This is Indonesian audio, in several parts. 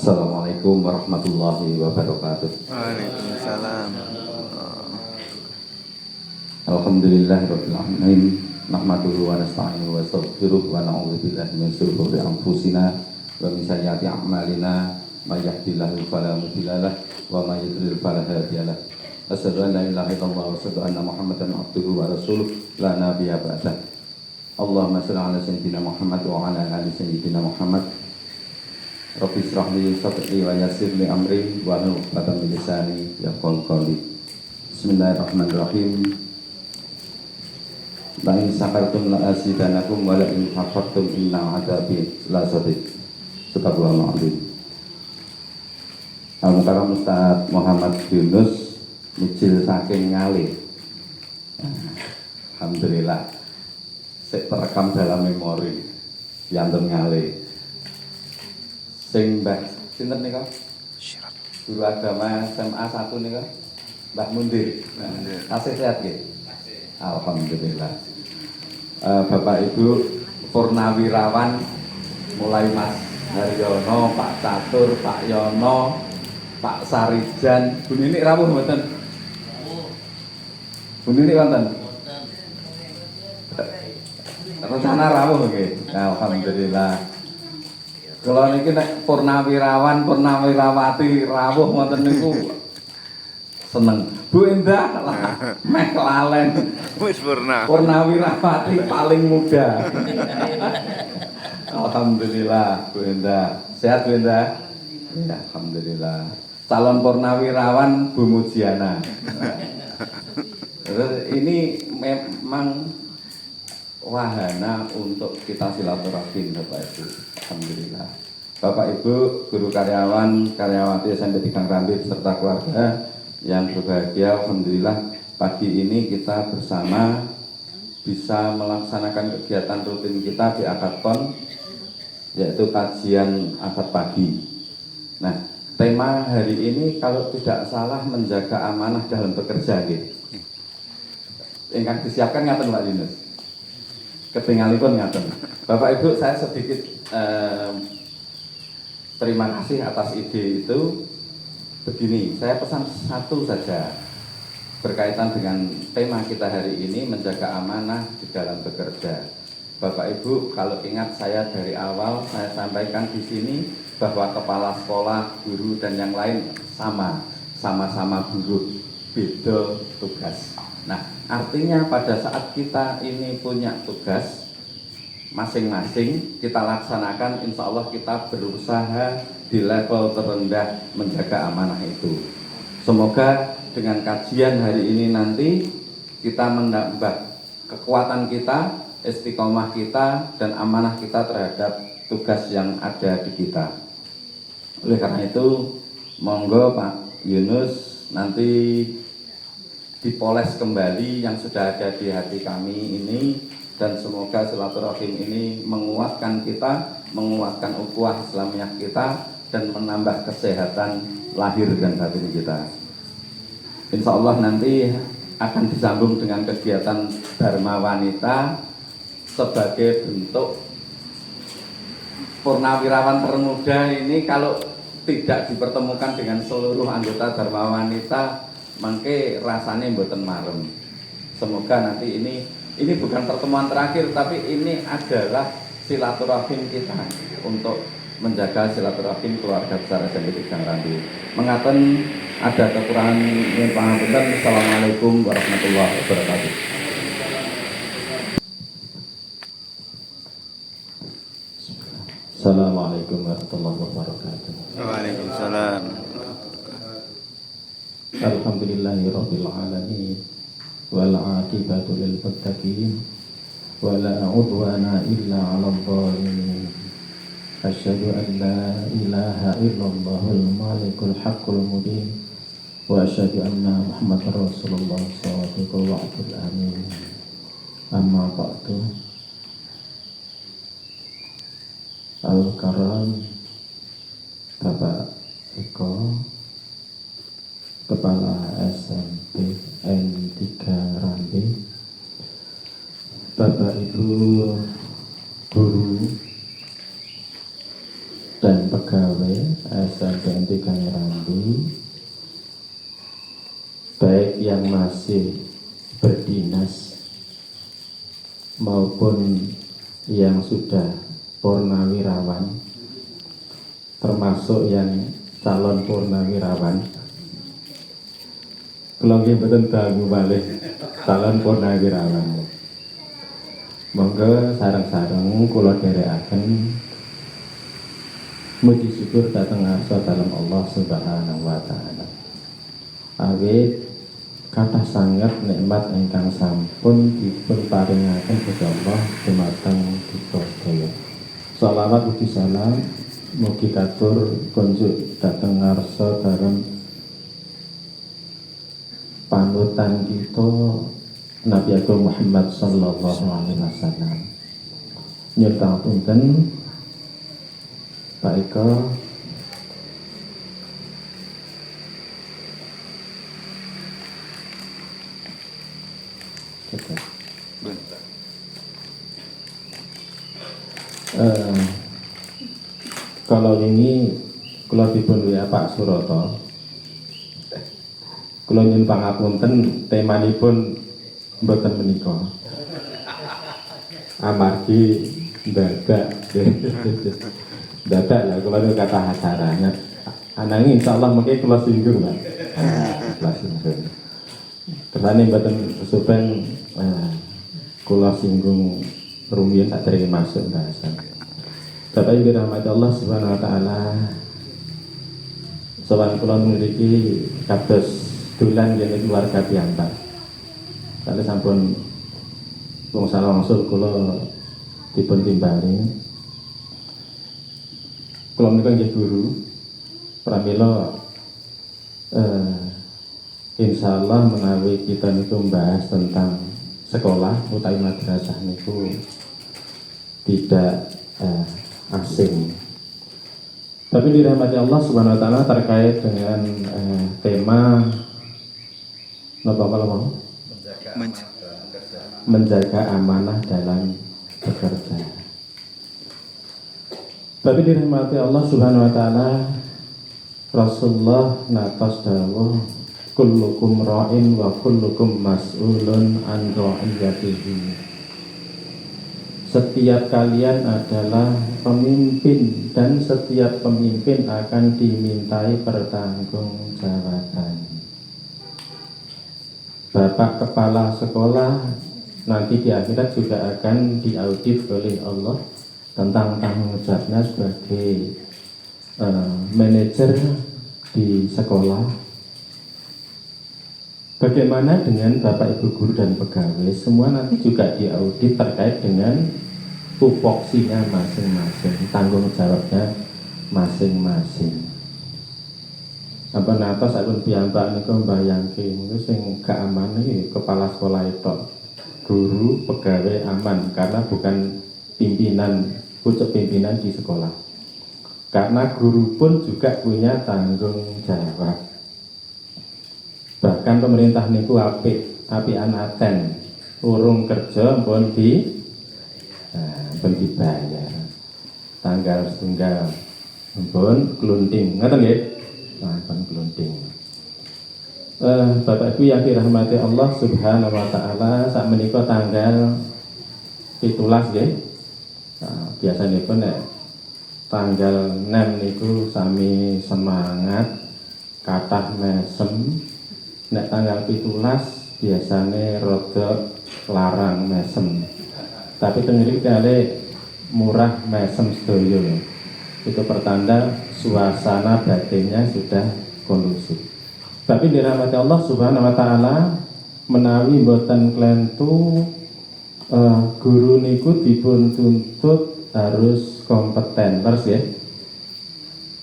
Assalamualaikum warahmatullahi wabarakatuh. Waalaikumsalam. Alhamdulillahirabbil alamin. Nahmaduhu wa nasta'inuhu wa nastaghfiruh wa na'udzu billahi min shururi anfusina wa min sayyiati a'malina. May yahdihillahu fala mudilla lahu wa may yudlil fala hadiya lahu. Asyhadu an la ilaha illallah wa asyhadu anna Muhammadan abduhu wa rasuluh la nabiyya ba'dah. Allahumma shalli ala sayyidina Muhammad wa ala ali sayyidina Muhammad. Rabbi shrah li sadri wa yassir li amri wa hlul 'uqdatam min lisani yafqahu qawli. Bismillahirrahmanirrahim. La in syakartum la azidanakum wa la in kafartum inna 'adzabi lasyadid. Subhanallah alazim. Al-Mukarram Ustaz Muhammad Yunus mijil saking Ngale. Alhamdulillah. Sik terekam dalam memori Yanten Ngale. Sing Mbah sinten nika? Guru agama SMA 1 nika. Mbah Mundir. Tasih sehat nggih? Alhamdulillah. Bapak Ibu Purnawirawan mulai Mas Haryono, Pak Catur, Pak Yono, Pak Sarijan, Bu Nini rawuh mboten? Bu Nini wonten? Rencana rawuh nggih. Alhamdulillah. Kalau niki nek Purnawirawan, Purnawirawati rawuh wonten niku seneng. Bu Endah lah meh lalen. Wis purna. Purnawirawati paling muda. Alhamdulillah Bu Endah. Sehat Bu Endah? Ya, alhamdulillah. Calon Purnawirawan Bu Mujiana. Ini memang wahana untuk kita silaturahim Bapak Ibu. Alhamdulillah. Bapak Ibu, guru karyawan, karyawati SMP Tigang Rambit serta keluarga yang berbahagia, alhamdulillah pagi ini kita bersama bisa melaksanakan kegiatan rutin kita di Akad Pon, yaitu kajian akad pagi. Nah, tema hari ini kalau tidak salah menjaga amanah dalam bekerja gitu. Ingkang disiapkan ngaten Pak Yunus. Ketinggalipun ngaten. Bapak Ibu, saya sedikit terima kasih atas ide itu. Begini, saya pesan satu saja berkaitan dengan tema kita hari ini, menjaga amanah di dalam bekerja. Bapak Ibu, kalau ingat saya dari awal saya sampaikan di sini bahwa kepala sekolah, guru dan yang lain sama-sama buruk, beda tugas. Nah, artinya pada saat kita ini punya tugas masing-masing kita laksanakan, insya Allah kita berusaha di level terendah menjaga amanah itu. Semoga dengan kajian hari ini nanti kita menambah kekuatan kita, istiqomah kita, dan amanah kita terhadap tugas yang ada di kita. Oleh karena itu, monggo Pak Yunus nanti dipoles kembali yang sudah ada di hati kami ini, dan semoga silaturahim ini menguatkan kita, menguatkan ukhuwah Islamiyah kita, dan menambah kesehatan lahir dan batin kita. Insya Allah nanti akan disambung dengan kegiatan Dharma Wanita sebagai bentuk Purnawirawan termuda ini. Kalau tidak dipertemukan dengan seluruh anggota Dharma Wanita, mangke rasanya mboten marem. Semoga nanti ini bukan pertemuan terakhir, tapi ini adalah silaturahim kita untuk menjaga silaturahim keluarga besar SMP Tigang Rambit. Mengaten ada kekurangan yang pangapunten. Assalamualaikum warahmatullahi wabarakatuh. Assalamualaikum warahmatullahi wabarakatuh. Waalaikumsalam. Alhamdulillahirabbil alamin. Wal 'aqibatu lil muttaqin wa la 'udwana illa 'alal zalimin. Asyhadu an la ilaha illallahul malikul haqqul mubin wa asyhadu anna Muhammadar Rasulullah shadiqul wa'dul amin. Amma ba'du. Al-Karam Bapak Eko, Kepala SMP N3 Rambit, Bapak Ibu guru dan pegawai SMP baik yang masih berdinas maupun yang sudah purnawirawan, termasuk yang calon purnawirawan. Kalau nggih mboten dangu malih calon purnawirawan. Monggo sareng-sareng kula dherekaken muji syukur dhateng ngarsa dalem Allah Subhanahu wa taala. Awit kathah sanget nikmat ingkang sampun dipun paringaken Gusti Allah dumateng kita sedaya. Shalawat ugi salam mugi katur kunjuk dhateng ngarsa dalem panutan kita Nabi Agung Muhammad sallallahu alaihi wasallam. Nyuwun pangapunten Pak Eko. Kalau ini kalau dipun ya Pak Suroto, kalau nyuwun pangapunten temanipun mboten menika. Amargi dadak lah kalau itu kata acaranya. Ananging insyaallah mungkin kalau singgung Pak. Kelas singgung. Kersane mboten kesupen kula singgung rumiyin tak terima masuk bahasan. Bapak Ibu dirahmati Allah Subhanahu wa taala. Sowan kula mriki kados dolan yen keluarga piyambak. Kali sampun wong salah wangsul kula dipun timbali. Kula menika nggih guru. Pramila insyaallah menawi kita niku membahas tentang sekolah utawi madrasah niku tidak asing. Tapi dirahmati Allah Subhanahu wa taala terkait dengan tema napa kalau mau menjaga amanah dalam bekerja. Tapi dirahmati Allah Subhanahu wa taala, Rasulullah natos dawuh kullukum ra'in wa kullukum mas'ulun an ra'iyatihi. Setiap kalian adalah pemimpin dan setiap pemimpin akan dimintai pertanggungjawaban. Bapak kepala sekolah nanti di akhirat juga akan diaudit oleh Allah tentang tanggung jawabnya sebagai manajer di sekolah. Bagaimana dengan Bapak Ibu guru dan pegawai? Semua nanti juga diaudit terkait dengan tupoksinya masing-masing, tanggung jawabnya masing-masing. Apa natos akun piyambak niku mbayangke niku sing gak aman iki kepala sekolah itu. Guru, pegawai aman karena bukan pimpinan, pucuk pimpinan di sekolah. Karena guru pun juga punya tanggung jawab. Bahkan pemerintah niku apian aten urung kerja pun dibayar tanggal setunggal pun kelunting ngoten nggih pun kelunting. Bapak Ibu yang dirahmati Allah Subhanahu wa taala, sak menika tanggal 17 nggih. Biasanya pun tanggal 6 niku sami semangat kathah mesem. Nek tanggal 17 biasanya rada larang mesem. Tapi tengeri kali murah mesem sedaya. Itu pertanda suasana batinnya sudah kondusif. Tapi dirahmati Allah Subhanahu wa taala, menawi mboten klentu guru niku dipun tuntut harus kompeten, terus ya.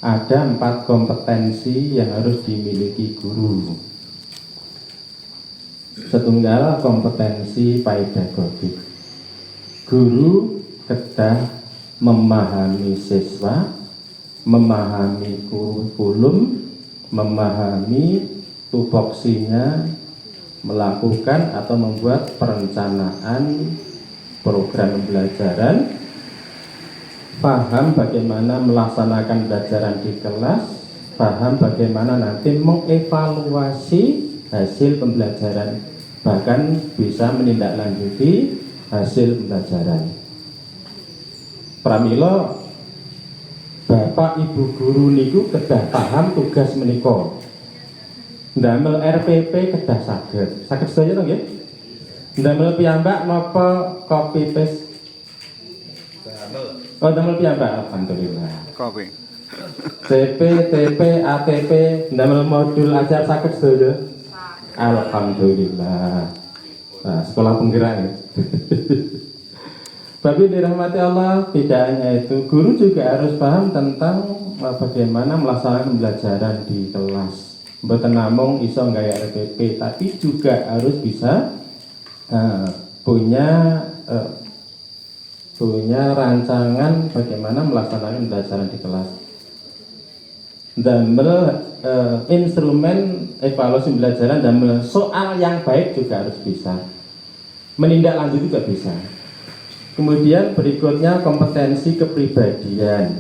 Ada 4 kompetensi yang harus dimiliki guru. Setunggal kompetensi pedagogik. Guru kedah memahami siswa, memahami kurikulum, memahami tupoksinya, melakukan atau membuat perencanaan program pembelajaran, paham bagaimana melaksanakan pembelajaran di kelas, paham bagaimana nanti mengevaluasi hasil pembelajaran, bahkan bisa menindaklanjuti hasil pembelajaran. Pramila Bapak Ibu guru niku kedah paham tugas menika. Ndamel RPP kedah saged sedaya to nggih? Ndamel piyambak napa copy paste? Oh, ndamel piyambak, alhamdulillah. Kopi. CP, TP, ATP, ndamel modul ajar saged sedaya? Alhamdulillah. Nah, sekolah penggerak ya. Tapi dirahmati Allah, tidak hanya itu, guru juga harus paham tentang bagaimana melaksanakan pembelajaran di kelas. Mboten namung iso gaya RPP, tapi juga harus bisa punya rancangan bagaimana melaksanakan pembelajaran di kelas. Dan instrumen evaluasi pembelajaran dan soal yang baik juga harus bisa. Menindaklanjuti juga bisa. Kemudian berikutnya kompetensi kepribadian.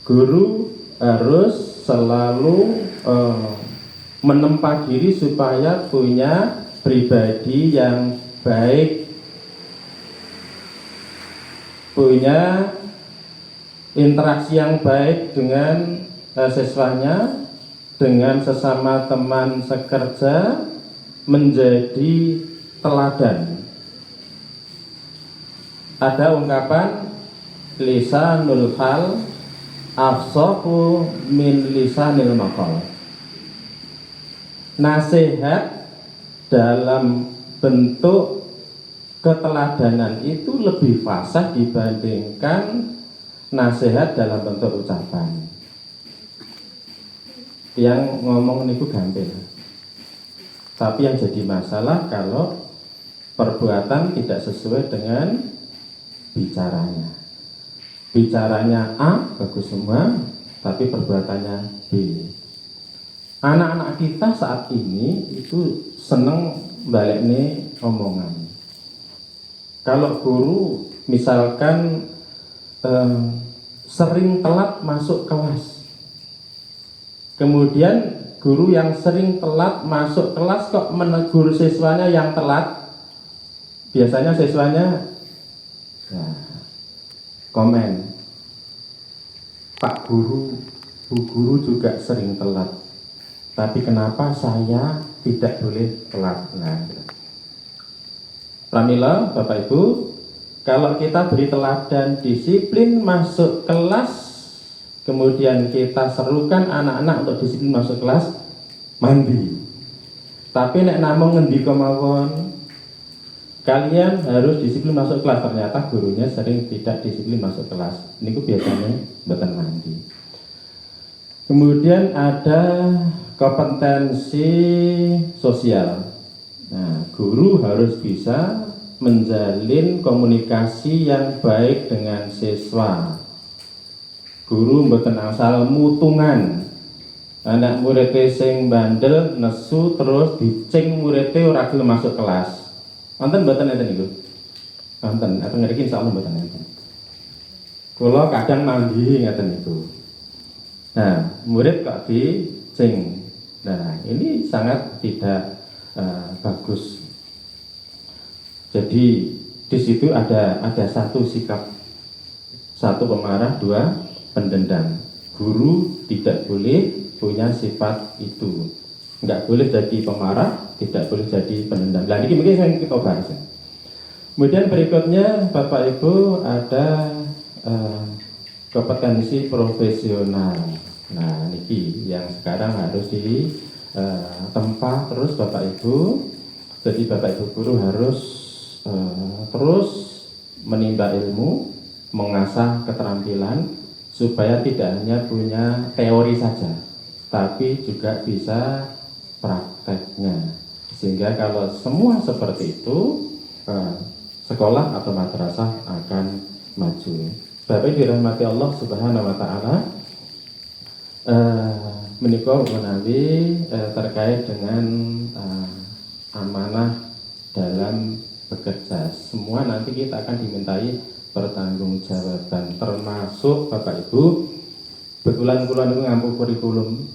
Guru harus selalu menempa diri supaya punya pribadi yang baik, punya interaksi yang baik dengan siswanya, dengan sesama teman sekerja, menjadi teladan. Ada ungkapan lisanul hal afsahu min lisanil maqal. Nasihat dalam bentuk keteladanan itu lebih fasih dibandingkan nasihat dalam bentuk ucapan. Yang ngomong niku gampil, tapi yang jadi masalah kalau perbuatan tidak sesuai dengan bicaranya. Bicaranya A bagus semua, tapi perbuatannya B. Anak-anak kita saat ini itu seneng balik nih omongan. Kalau guru misalkan sering telat masuk kelas, kemudian guru yang sering telat masuk kelas kok menegur siswanya yang telat, biasanya siswanya komen, Pak Guru, Bu Guru juga sering telat, tapi kenapa saya tidak boleh telat? Nah, pramila Bapak Ibu, kalau kita beri teladan disiplin masuk kelas, kemudian kita serukan anak-anak untuk disiplin masuk kelas, mandi. Tapi nek namung ngendika mawon, kalian harus disiplin masuk kelas, ternyata gurunya sering tidak disiplin masuk kelas. Ini biasanya mboten mandi. Kemudian ada kompetensi sosial. Nah, guru harus bisa menjalin komunikasi yang baik dengan siswa. Guru mboten asal mutungan. Anak muridé sing bandel nesu terus dicing muridé ora gelem masuk kelas. Wonten mboten enten niku? Wonten, apa ngriki insyaallah mboten enten. Kula kadang mandi ngeten niku. Nah, murid kok dicing. Nah, ini sangat tidak bagus. Jadi di situ ada satu sikap, satu pemarah, dua pendendam. Guru tidak boleh punya sifat itu. Enggak boleh jadi pemarah, tidak boleh jadi pendendam. Nah, ini mungkin yang kita bahas. Kemudian berikutnya Bapak Ibu ada kompetensi profesional. Nah, ini yang sekarang harus ditempa terus Bapak Ibu. Jadi Bapak Ibu guru harus terus menimba ilmu, mengasah keterampilan supaya tidak hanya punya teori saja, tapi juga bisa prakteknya. Sehingga kalau semua seperti itu, sekolah atau madrasah akan maju. Bapak dirahmati Allah Subhanahu wa taala, menika menawi terkait dengan amanah dalam bekerja. Semua nanti kita akan dimintai pertanggungjawaban, termasuk Bapak Ibu betulan kula niku ngampu kurikulum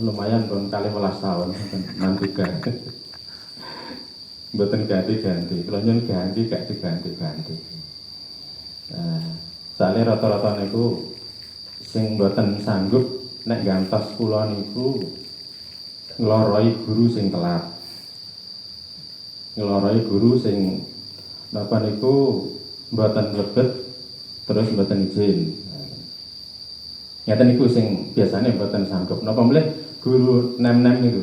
lumayan pun kali 12 tahun mantika. Mboten ganti-ganti, kalau nyun ganti gak diganti-ganti. Soalnya rata-rata niku sing mboten sanggup nek gantos kula niku ngloroi guru sing telat. Ngloroi guru sing napa niku mboten lebet terus mboten izin. Ngeten niku sing biasanya mboten sanggup. Napa mleh guru nem-nem niku.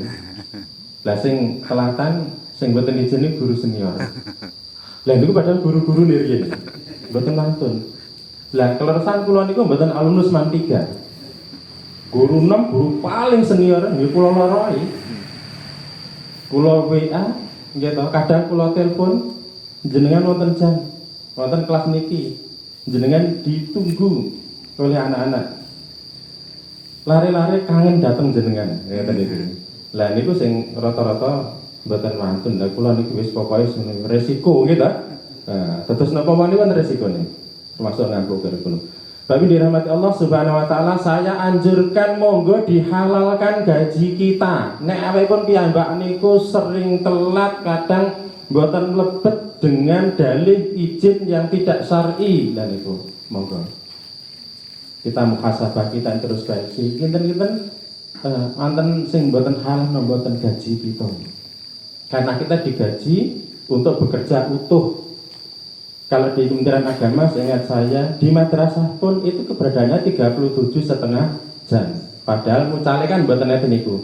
Lah sing telatan sing mboten izin niku guru senior. Lah niku padahal guru-guru niriyen. Mboten mantun. Lah kleresan kula niku mboten alumnus mantiga. Guru 6 guru paling senior nggih kula loroi. Kula WA nggih to, kadang kula telepon jenengan wonten jam, wonten kelas niki. Jenengan ditunggu oleh anak-anak. Lari-lari kangen dateng jenengan, ngeten niku. Lah niku sing rata-rata mboten mantun. Lah kula niku wis pokoke resiko nggih ta. Nah, terus napa mawon resikone? Termasuk nganggo kurikulum. Tapi dirahmati Allah Subhanahu wa taala, saya anjurkan monggo dihalalkan gaji kita. Nek awakipun piyambak niku sering telat, kadang mboten lebet dengan dalih izin yang tidak syar'i, dan niku monggo kita muhasabah kita terus kaji kinten-kinten manten sing mboten halal mboten gaji kita. Karena kita digaji untuk bekerja utuh. Kalau di Kementerian Agama, seingat saya, di madrasah pun itu keberadaannya 37,5 jam. Padahal mucale kan mboten enten niku.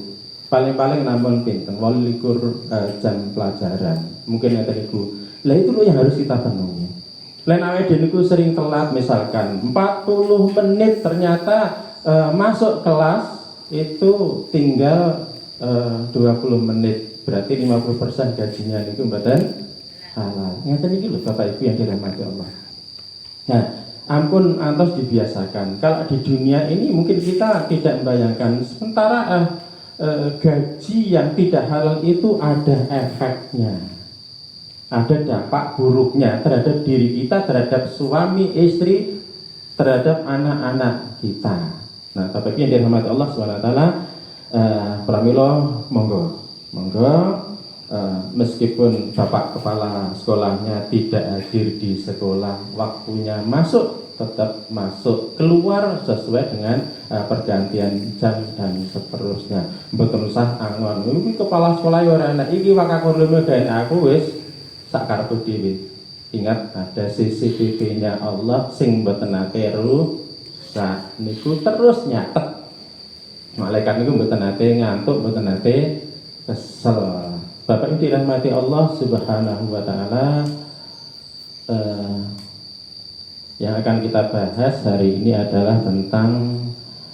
Paling-paling namun pinten 28 jam pelajaran. Mungkin enten niku. Lah itu loh yang harus kita penuhi. Lain awake niku sering telat, misalkan 40 menit ternyata masuk kelas itu tinggal 20 menit. Berarti 50% gajinya niku mboten halal. Ngeten iki lho Bapak Ibu yang dirahmati Allah. Nah, ampun antos dibiasakan. Kalau di dunia ini mungkin kita tidak membayangkan sementara gaji yang tidak halal itu ada efeknya. Ada dampak buruknya terhadap diri kita, terhadap suami, istri, terhadap anak-anak kita. Nah, Bapak Ibu yang dirahmati Allah SWT, pramila monggo meskipun Bapak Kepala sekolahnya tidak hadir di sekolah, waktunya masuk tetap masuk, keluar sesuai dengan pergantian jam dan seterusnya. Mboten usah angon, iki kepala sekolah ya ora enak, iki wakakurlume gawe aku wis sak karepku dhewe. Ingat ada CCTV-nya Allah sing mboten nate rusak niku terus nyatet. Malaikat niku mboten nate ngantuk, mboten nate kesel. Bapak Ibu dirahmati Allah Subhanahu wa taala, yang akan kita bahas hari ini adalah tentang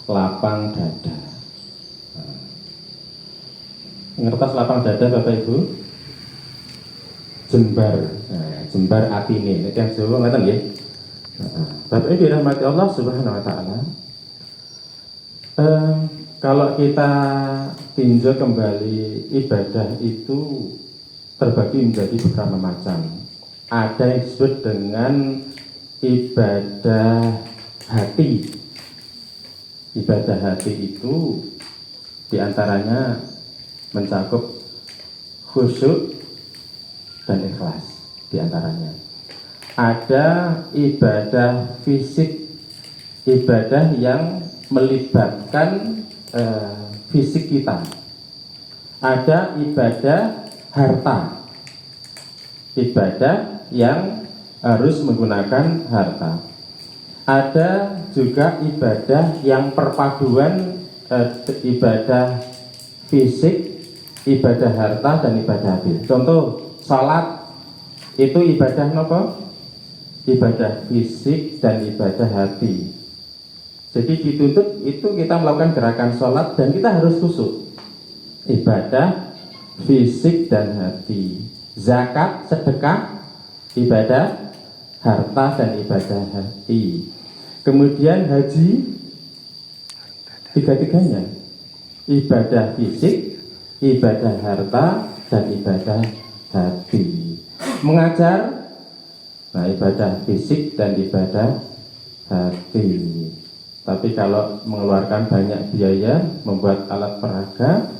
lapang dada. Ngertos lapang dada Bapak Ibu? Jembar, jembar atine. Nek yang Jawa ngoten nggih. Bapak Ibu dirahmati Allah Subhanahu wa taala. Kalau kita tinjau kembali, ibadah itu terbagi menjadi beberapa macam. Ada yang disebut dengan ibadah hati. Ibadah hati itu diantaranya mencakup khusyuk dan ikhlas diantaranya. Ada ibadah fisik, ibadah yang melibatkan fisik kita. Ada ibadah harta, ibadah yang harus menggunakan harta. Ada juga ibadah yang perpaduan ibadah fisik, ibadah harta, dan ibadah hati. Contoh, salat itu ibadah apa? Ibadah fisik dan ibadah hati. Jadi dituntut itu kita melakukan gerakan sholat dan kita harus khusyuk. Ibadah fisik dan hati. Zakat, sedekah, ibadah harta dan ibadah hati. Kemudian haji, tiga-tiganya. Ibadah fisik, ibadah harta, dan ibadah hati. Mengajar, nah ibadah fisik dan ibadah hati. Tapi kalau mengeluarkan banyak biaya, membuat alat peraga,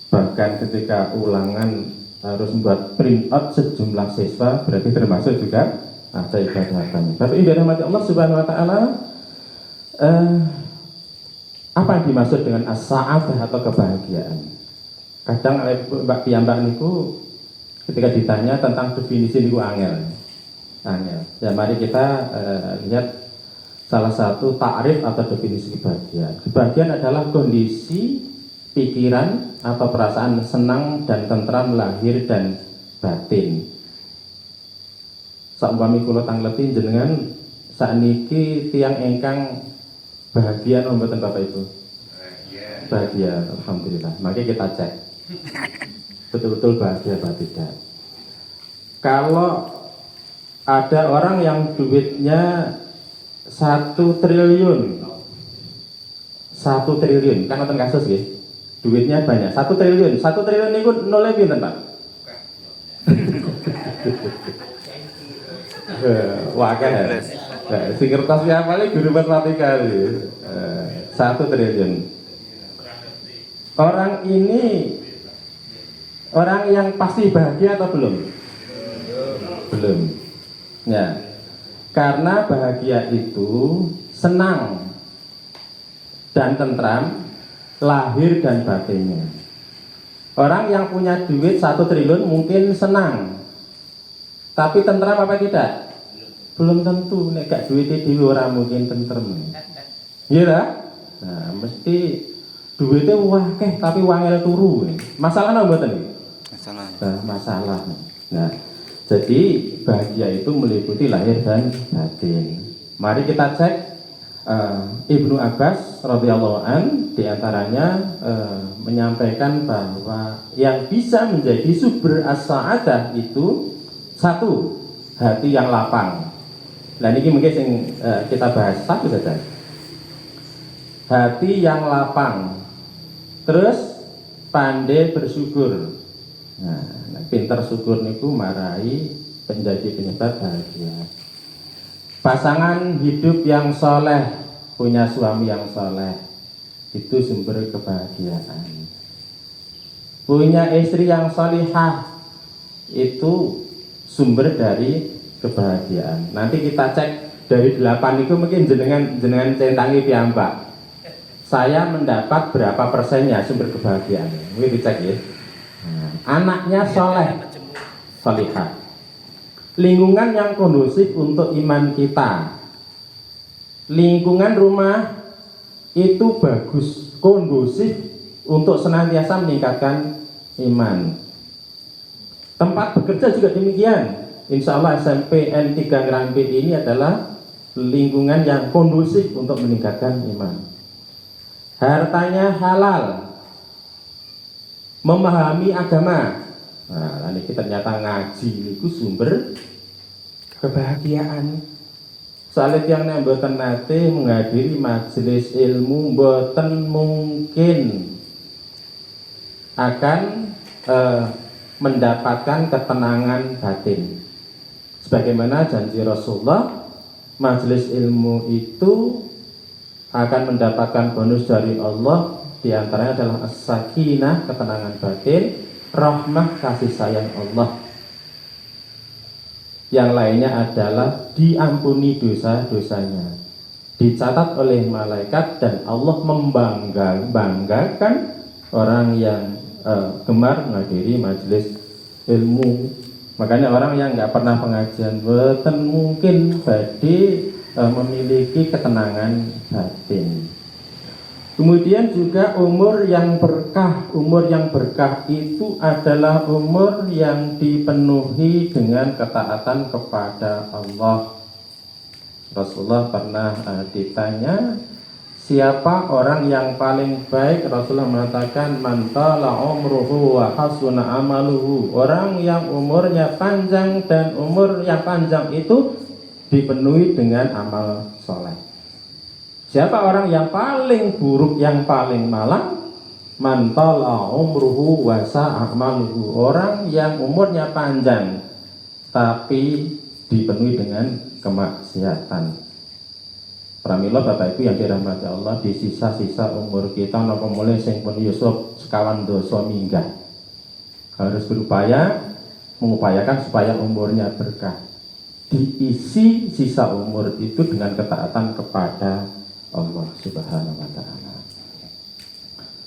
bahkan ketika ulangan harus membuat print out sejumlah siswa, berarti termasuk juga ada ibadahnya. Tapi indah rahmat Allah Subhanahu wa taala, apa yang dimaksud dengan as-sa'adah atau kebahagiaan? Kadang Mbak piyambak niku ketika ditanya tentang definisi niku angel. Ya mari kita lihat salah satu ta'rif atau definisi kebahagiaan. Kebahagiaan adalah kondisi pikiran atau perasaan senang dan tentram lahir dan batin. Saumpami kula tangleti jenengan sakniki tiyang ingkang bahagia napa mboten Bapak Ibu? Bahagia, alhamdulillah. Maka kita cek betul-betul bahagia apa tidak. Kalau ada orang yang duitnya 1 triliun, kan nonton kasus ya, duitnya banyak, 1 triliun itu nolnya pinten Pak? Wah kan, sing kertas siapa nih guru matematika nih, 1 triliun. Orang ini orang yang pasti bahagia atau belum? Belum. Ya. Karena bahagia itu senang dan tentram lahir dan batinnya. Orang yang punya duit 1 triliun mungkin senang, tapi tentram apa tidak? Belum tentu. Nek gak duitnya dhewe ora mungkin tentrem. Iya. Nah, mesti duitnya wakeh tapi wangel turu. Masalah apa mboten? Masalah. Nah, jadi bahagia itu meliputi lahir dan batin. Mari kita cek Ibnu Abbas radhiyallahu an diantaranya menyampaikan bahwa yang bisa menjadi sumber as-sa'adah itu 1, hati yang lapang. Nah ini mungkin yang kita bahas satu saja. Hati yang lapang, terus pandai bersyukur. Nah, pinter syukur niku marai menjadi penyebab bahagia. Pasangan hidup yang soleh, punya suami yang soleh, itu sumber kebahagiaan. Punya istri yang solihah, itu sumber dari kebahagiaan. Nanti kita cek dari 8 itu mungkin jenengan centangi piyambak. Saya mendapat berapa persennya sumber kebahagiaan? Mungkin dicek ya. Anaknya soleh, solihah, lingkungan yang kondusif untuk iman kita, lingkungan rumah itu bagus, kondusif untuk senantiasa meningkatkan iman. Tempat bekerja juga demikian. Insya Allah SMP N3 Ngerambi ini adalah lingkungan yang kondusif untuk meningkatkan iman. Hartanya halal, memahami agama. Nah, ini ternyata ngaji itu sumber kebahagiaan. Soalnya yang mboten nate menghadiri majelis ilmu mboten mungkin akan mendapatkan ketenangan batin. Sebagaimana janji Rasulullah, majelis ilmu itu akan mendapatkan bonus dari Allah. Di antaranya adalah as-sakinah, ketenangan batin, rahmah, kasih sayang Allah. Yang lainnya adalah diampuni dosa-dosanya, dicatat oleh malaikat, dan Allah membanggakan orang yang gemar menghadiri majelis ilmu. Makanya orang yang nggak pernah pengajian boten mungkin badhe memiliki ketenangan batin. Kemudian juga umur yang berkah itu adalah umur yang dipenuhi dengan ketaatan kepada Allah. Rasulullah pernah ditanya, siapa orang yang paling baik? Rasulullah mengatakan, man tala umruhu wa hasuna amaluhu. Orang yang umurnya panjang dan umur yang panjang itu dipenuhi dengan amal soleh. Siapa orang yang paling buruk, yang paling malang? Man tala umruhu wa sa'amaluhu. Orang yang umurnya panjang tapi dipenuhi dengan kemaksiatan. Pramila Bapak Ibu yang dirahmati Allah, di sisa-sisa umur kita napa mulai sing pun Yusuf sekawan dosa minggah. Harus berupaya mengupayakan supaya umurnya berkah. Diisi sisa umur itu dengan ketaatan kepada Allah Subhanahu wa taala.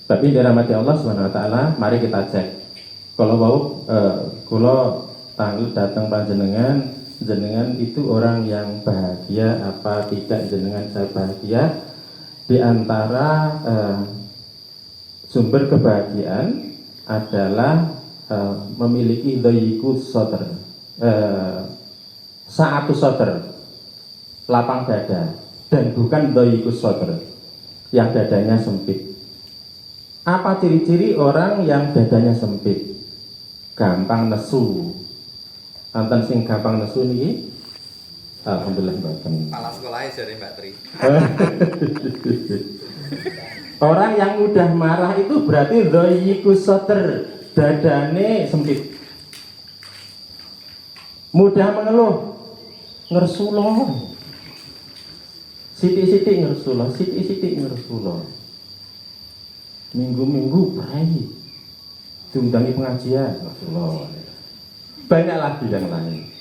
Tapi dirahmati Allah Subhanahu wa taala, mari kita cek. Kalau tanggal datang panjenengan, jenengan itu orang yang bahagia apa tidak? Jenengan saya bahagia. Di antara sumber kebahagiaan adalah memiliki dhayiqus sadr, sa'atu sadr, lapang dada, dan bukan dhayiqus sadr yang dadanya sempit. Apa ciri-ciri orang yang dadanya sempit? Gampang nesu. Anten sing gampang nesu niki alhamdulillah mboten. Kepala sekolahnya dari Mbak Tri. Orang yang mudah marah itu berarti dhayiqus sadr, dadane sempit. Mudah mengeluh, ngersuloh. Sithik-sithik ngersuloh, sithik-sithik ngersuloh. Minggu-minggu prai diundangi pengajian, ngersuloh. Banyak lagi yang lain.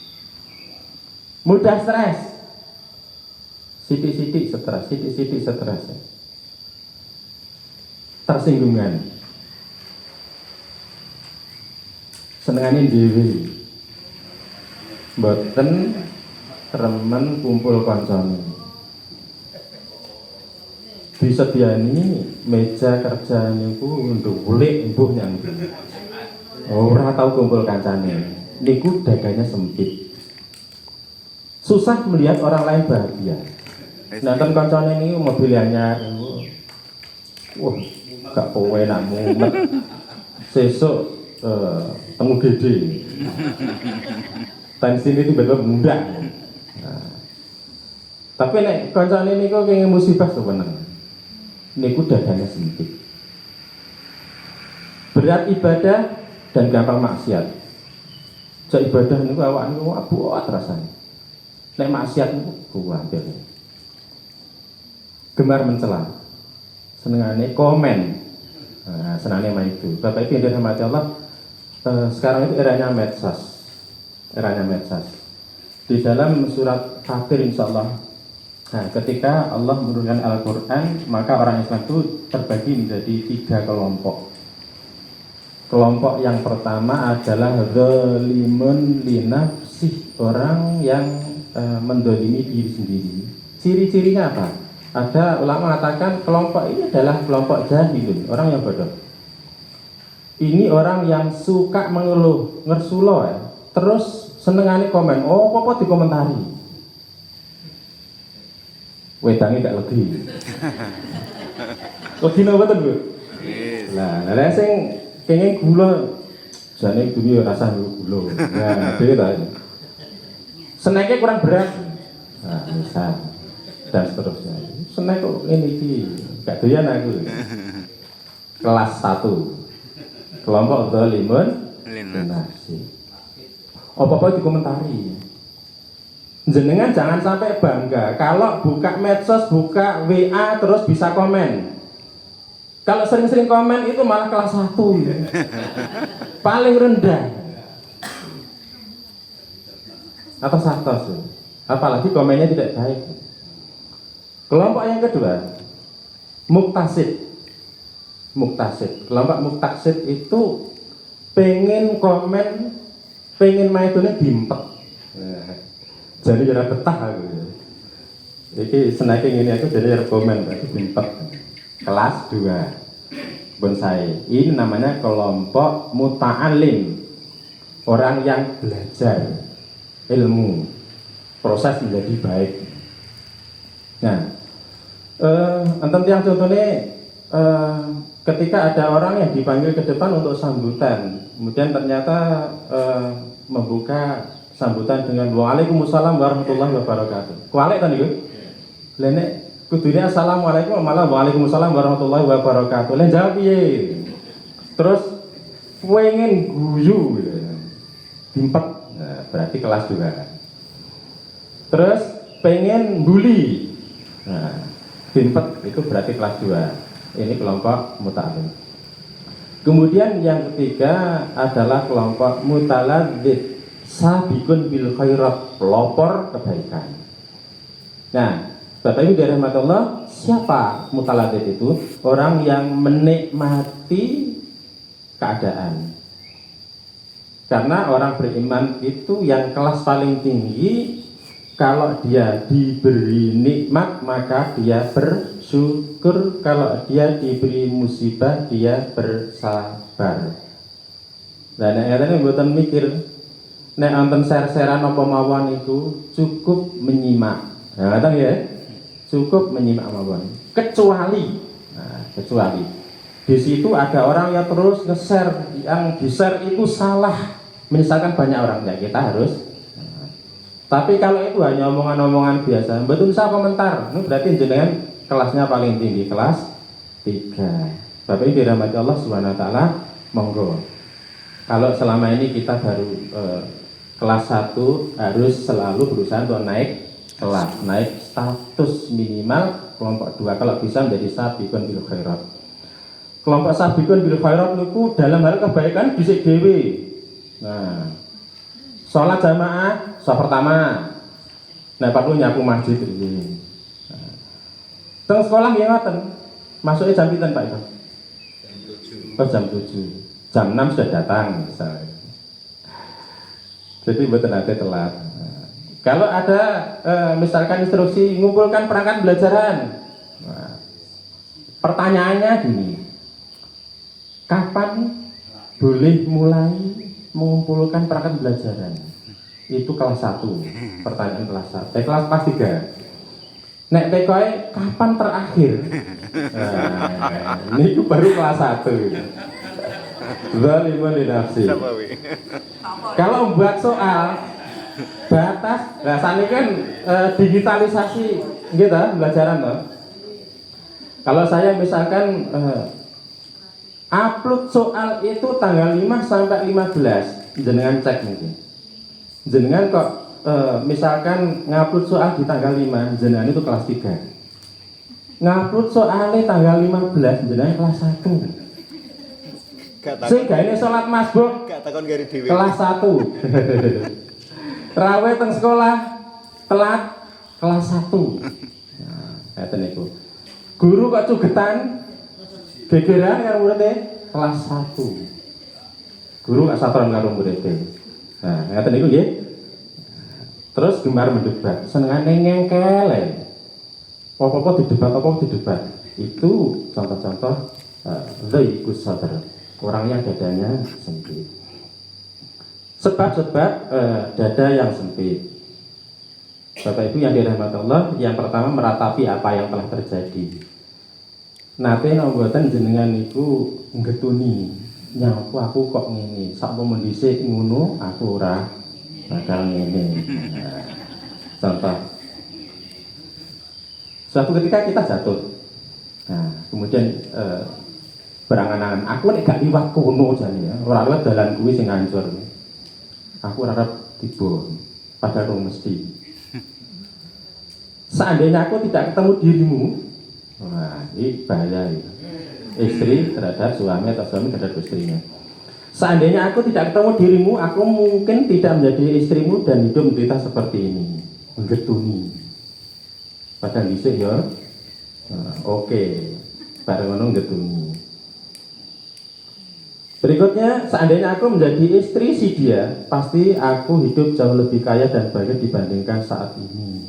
Mudah stres, sithik-sithik stres, sithik-sithik stres. Tersinggungan, senengane dhewe, mboten remen kumpul kancane. Disediani meja kerja niku ndulik mbuh nyambi. Ora tau kumpul kancane. Niku dadanya sempit. Susah melihat orang lain bahagia. Nonton kancane niku mobil anyar. Wah, gak kowe nak mumet. Sesuk temu gede. Tensi ini tiba-tiba mudah. Nah. Tapi nek kancane niku kenging musibah sebenarnya. Niku dadanya sempit. Berat ibadah dan gampang maksiat. Cak ibadah niku awak niku abot rasane. Nek maksiat niku kuwatir. Gemar mencela. Senengane komen. Nah, senangnya main itu. Bapak Ibu yang dirahmati Allah, sekarang itu eranya medsos. Eranya medsos. Di dalam surat Fatir insyaallah. Nah, ketika Allah menurunkan Al-Quran, maka orang Islam itu terbagi menjadi 3 kelompok. Kelompok yang pertama adalah dzalimun linafsih, orang yang mendolimi diri sendiri. Ciri-cirinya apa? Ada ulama mengatakan kelompok ini adalah kelompok jahilun, orang yang bodoh. Ini orang yang suka mengeluh, ngersulo ya. Terus senengane komen, oh apa dikomentari. Wedange gak legi. Legi napa to, Bu? Lah, nek sing kenging gula jane dunia rasa gula. Nah, dhewe ta. Seneke kurang berat. Nah, misal dan seterusnya. Senek kok ngene iki, gak doyan aku. Kelas 1. Kelompok dzalimun linafsi. Apa-apa dikomentari. Jenengan jangan sampai bangga kalau buka medsos, buka WA terus bisa komen. Kalau sering-sering komen itu malah kelas 1 ya. Paling rendah. Atau satos ya. Apalagi komennya tidak baik. Kelompok yang kedua, muktasid. Muktasid. Kelompok muktasid itu pengen komen, pengen maitune dimpet. Jadi jare betah aku. Iki snacking ini aku jadi komen berarti dimpet. Kelas 2 bonsai. Ini namanya kelompok muta'alim. Orang yang belajar ilmu, proses menjadi baik. Nah, enten yang contohnya ketika ada orang yang dipanggil ke depan untuk sambutan, kemudian ternyata membuka sambutan dengan Waalaikumsalam warahmatullahi wabarakatuh. Kualik kan itu? Lene kudune assalamualaikum malah waalaikumsalam warahmatullahi wabarakatuh. Len jawab piye? Terus pengen guyu gitu. Dimpet. Nah, berarti kelas 2. Terus pengen bully. Nah, bimpet itu berarti kelas 2. Ini kelompok muta'alim. Kemudian yang ketiga adalah kelompok mutaladzid, sabiqun bil khairat, pelopor kebaikan. Nah, Bapak Ibu dirahmati Allah, siapa mutaladzid itu? Orang yang menikmati keadaan. Karena orang beriman itu yang kelas paling tinggi, kalau dia diberi nikmat maka dia bersyukur, kalau dia diberi musibah dia bersabar. Dan yang buatan mikir, nek nonton ser-seran apa mawon itu cukup menyimak. Nah, ngerti ya? Cukup menyimak mawon. Kecuali di situ ada orang yang terus nge-share, yang di-share itu salah. Misalkan banyak orang, ya kita harus. Tapi kalau itu hanya omongan-omongan biasa, betul saya komentar. Ini berarti jenengan kelasnya paling tinggi, kelas 3. Bapak Ibu dirahmati Allah Subhanahu wa taala, monggo. Kalau selama ini kita baru kelas 1 harus selalu berusaha untuk naik kelas, naik status minimal kelompok 2 kalau bisa menjadi sabiqun bil khairat. Kelompok sabiqun bil khairat niku dalam hal kebaikan dhisik dhewe. Nah, sholat jamaah sholat pertama. Nah, perlu nyapu masjid iki. Nah, teng sekolah nggih ngoten. Masuknya jam pinten Pak Ibu? Jam 7. Jam 6 sudah datang misalnya. Jadi mboten ate telat. Nah, kalau ada misalkan instruksi ngumpulkan perangkat belajaran. Nah, pertanyaannya gini. Kapan boleh mulai mengumpulkan perangkat belajaran? Itu kelas 1. Pertanyaan kelas 1. Kelas 3. Nek TKI kapan terakhir? Nah, ini baru kelas 1. Zalimun li nafsi. Kalau membuat soal batas, nah saat ini kan digitalisasi gitu belajaran toh. Kalau saya misalkan upload soal itu tanggal 5 sampai 15, jenengan cek mungkin. Jenengan kok misalkan ngupload soal di tanggal 5, jenengan itu kelas 3. Ngupload soalnya tanggal 15, jenengan kelas 1. Sehingga ini sholat masbuk kelas 1. Raweh teng sekolah telat kelas 1. Nah, ngeten niku. Guru kok cugetan gegeran karo muridé kelas 1. Guru gak saturan karo muridé. Nah, ngeten niku nggih. Terus gemar mendebat, senengane ngengkel. Apa-apa didebat. Itu contoh-contoh dhaifus sadr. Orang yang dadanya sempit. Sebab-sebab dada yang sempit. Bapak Ibu yang dirahmati Allah, yang pertama meratapi apa yang telah terjadi. Nate nomboten jenengan niku nggetuni, nyapu aku kok ngene, sakmono dhisik ngono aku ora bakal ngene. Nah, contoh. Suatu ketika kita jatuh. Nah, kemudian berangan-angan, aku nek gak liwat kono jane ya, ora liwat dalan kuwi sing ngancur. Aku ora arep tiba, padahal mesti. Seandainya aku tidak ketemu dirimu, wah, ini bahaya ya. Istri terhadap suami atau suami terhadap istrinya. Seandainya aku tidak ketemu dirimu, aku mungkin tidak menjadi istrimu dan hidup menderita seperti ini, menggetuni. Padahal dhisik ya. Nah, oke. Bareng ngono getuni. Berikutnya, seandainya aku menjadi istri si dia, pasti aku hidup jauh lebih kaya dan bahagia dibandingkan saat ini.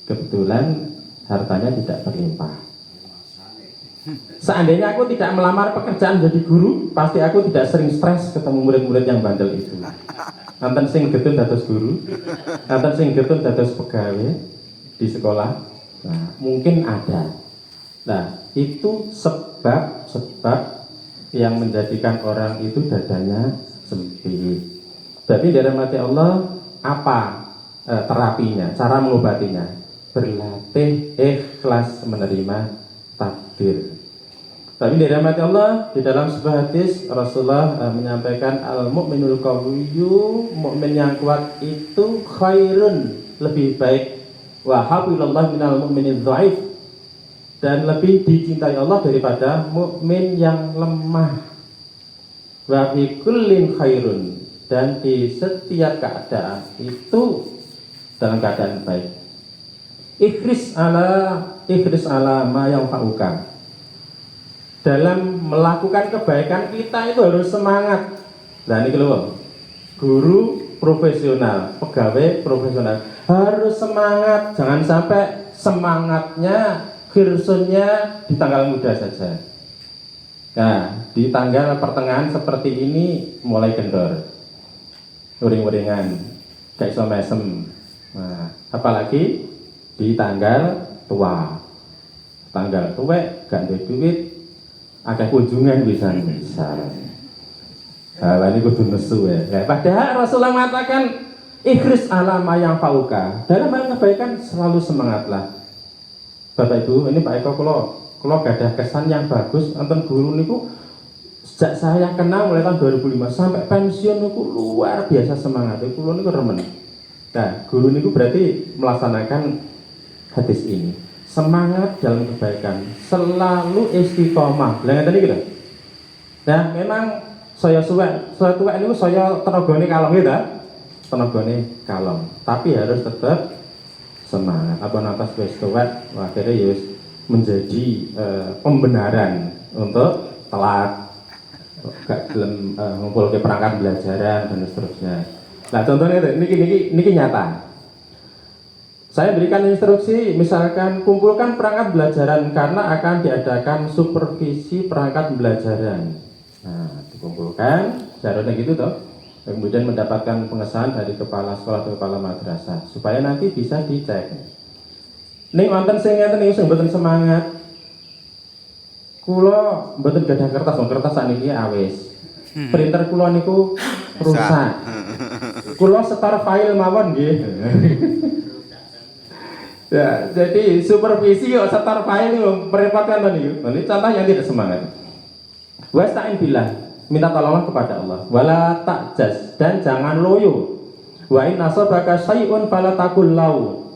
Kebetulan hartanya tidak berlimpah. Seandainya aku tidak melamar pekerjaan jadi guru, pasti aku tidak sering stres ketemu murid-murid yang bandel itu. Nanten sing getun dados guru, nanten sing getun dados pegawai di sekolah. Nah, mungkin ada. Nah, itu sebab yang menjadikan orang itu dadanya sempit. Berarti dalam hati Allah apa terapinya, cara mengobatinya? Berlatih ikhlas menerima takdir. Tapi dalam hati Allah, di dalam sebuah hadis Rasulullah menyampaikan al-mu'minul qawiyyu, mukmin yang kuat itu khairun, lebih baik wa habilallah minal mu'minin dhaif, dan lebih dicintai Allah daripada mukmin yang lemah. Wa fi kullin khairun, dan di setiap keadaan itu dalam keadaan baik. Ikhris ala ma yanfa'uka. Dalam melakukan kebaikan kita itu harus semangat. Nah ini loh, guru profesional, pegawai profesional harus semangat. Jangan sampai semangatnya, khirsunnya di tanggal muda saja. Nah, di tanggal pertengahan seperti ini mulai kendor, uring-uringan, kayak iso mesem. Nah, apalagi di tanggal tua, tanggal tuwek, gak duwe duit, ada kunjungan bisa. Nah, ini kudu nesu ya. Padahal Rasulullah mengatakan ikhris ala ma yang fauka. Dalam hal kebaikan selalu semangatlah. Bapak Ibu, ini Pak Eko kalau gak ada kesan yang bagus nonton guru niku sejak saya kenal mulai tahun 2005 sampai pensiun niku luar biasa semangat. Kulo niku remen. Nah, guru niku berarti melaksanakan hadis ini. Semangat dalam kebaikan, selalu istiqomah. Lah ngeten iki lho. Nah, memang saya tua ini saya tenagane kalong gitu, tenagane kalong. Tapi harus tetap semangat. Apa atas wis tua, akhirnya ya menjadi pembenaran untuk telat, gak gelem ngumpul ke perangkat belajaran dan seterusnya. Nah, contohnya ini nyata. Saya berikan instruksi, misalkan kumpulkan perangkat belajaran karena akan diadakan supervisi perangkat belajaran. Nah, dikumpulkan, seharusnya gitu toh. Kemudian mendapatkan pengesahan dari kepala sekolah atau kepala madrasah supaya nanti bisa dicek. Ning wonten sing ngeten niku sing mboten semangat. Kula mboten gadah kertas sakniki awis. Printer kula niku rusak. Kula setor file mawon nggih. Ya, jadi supervisi kok setor file niku merepotkan to niku. Ini contoh yang tidak semangat. Wasta'in billah, minta tolonglah kepada Allah. Wala ta'jaz, dan jangan loyo. Wa in asabaka syai'un fala taqul lau.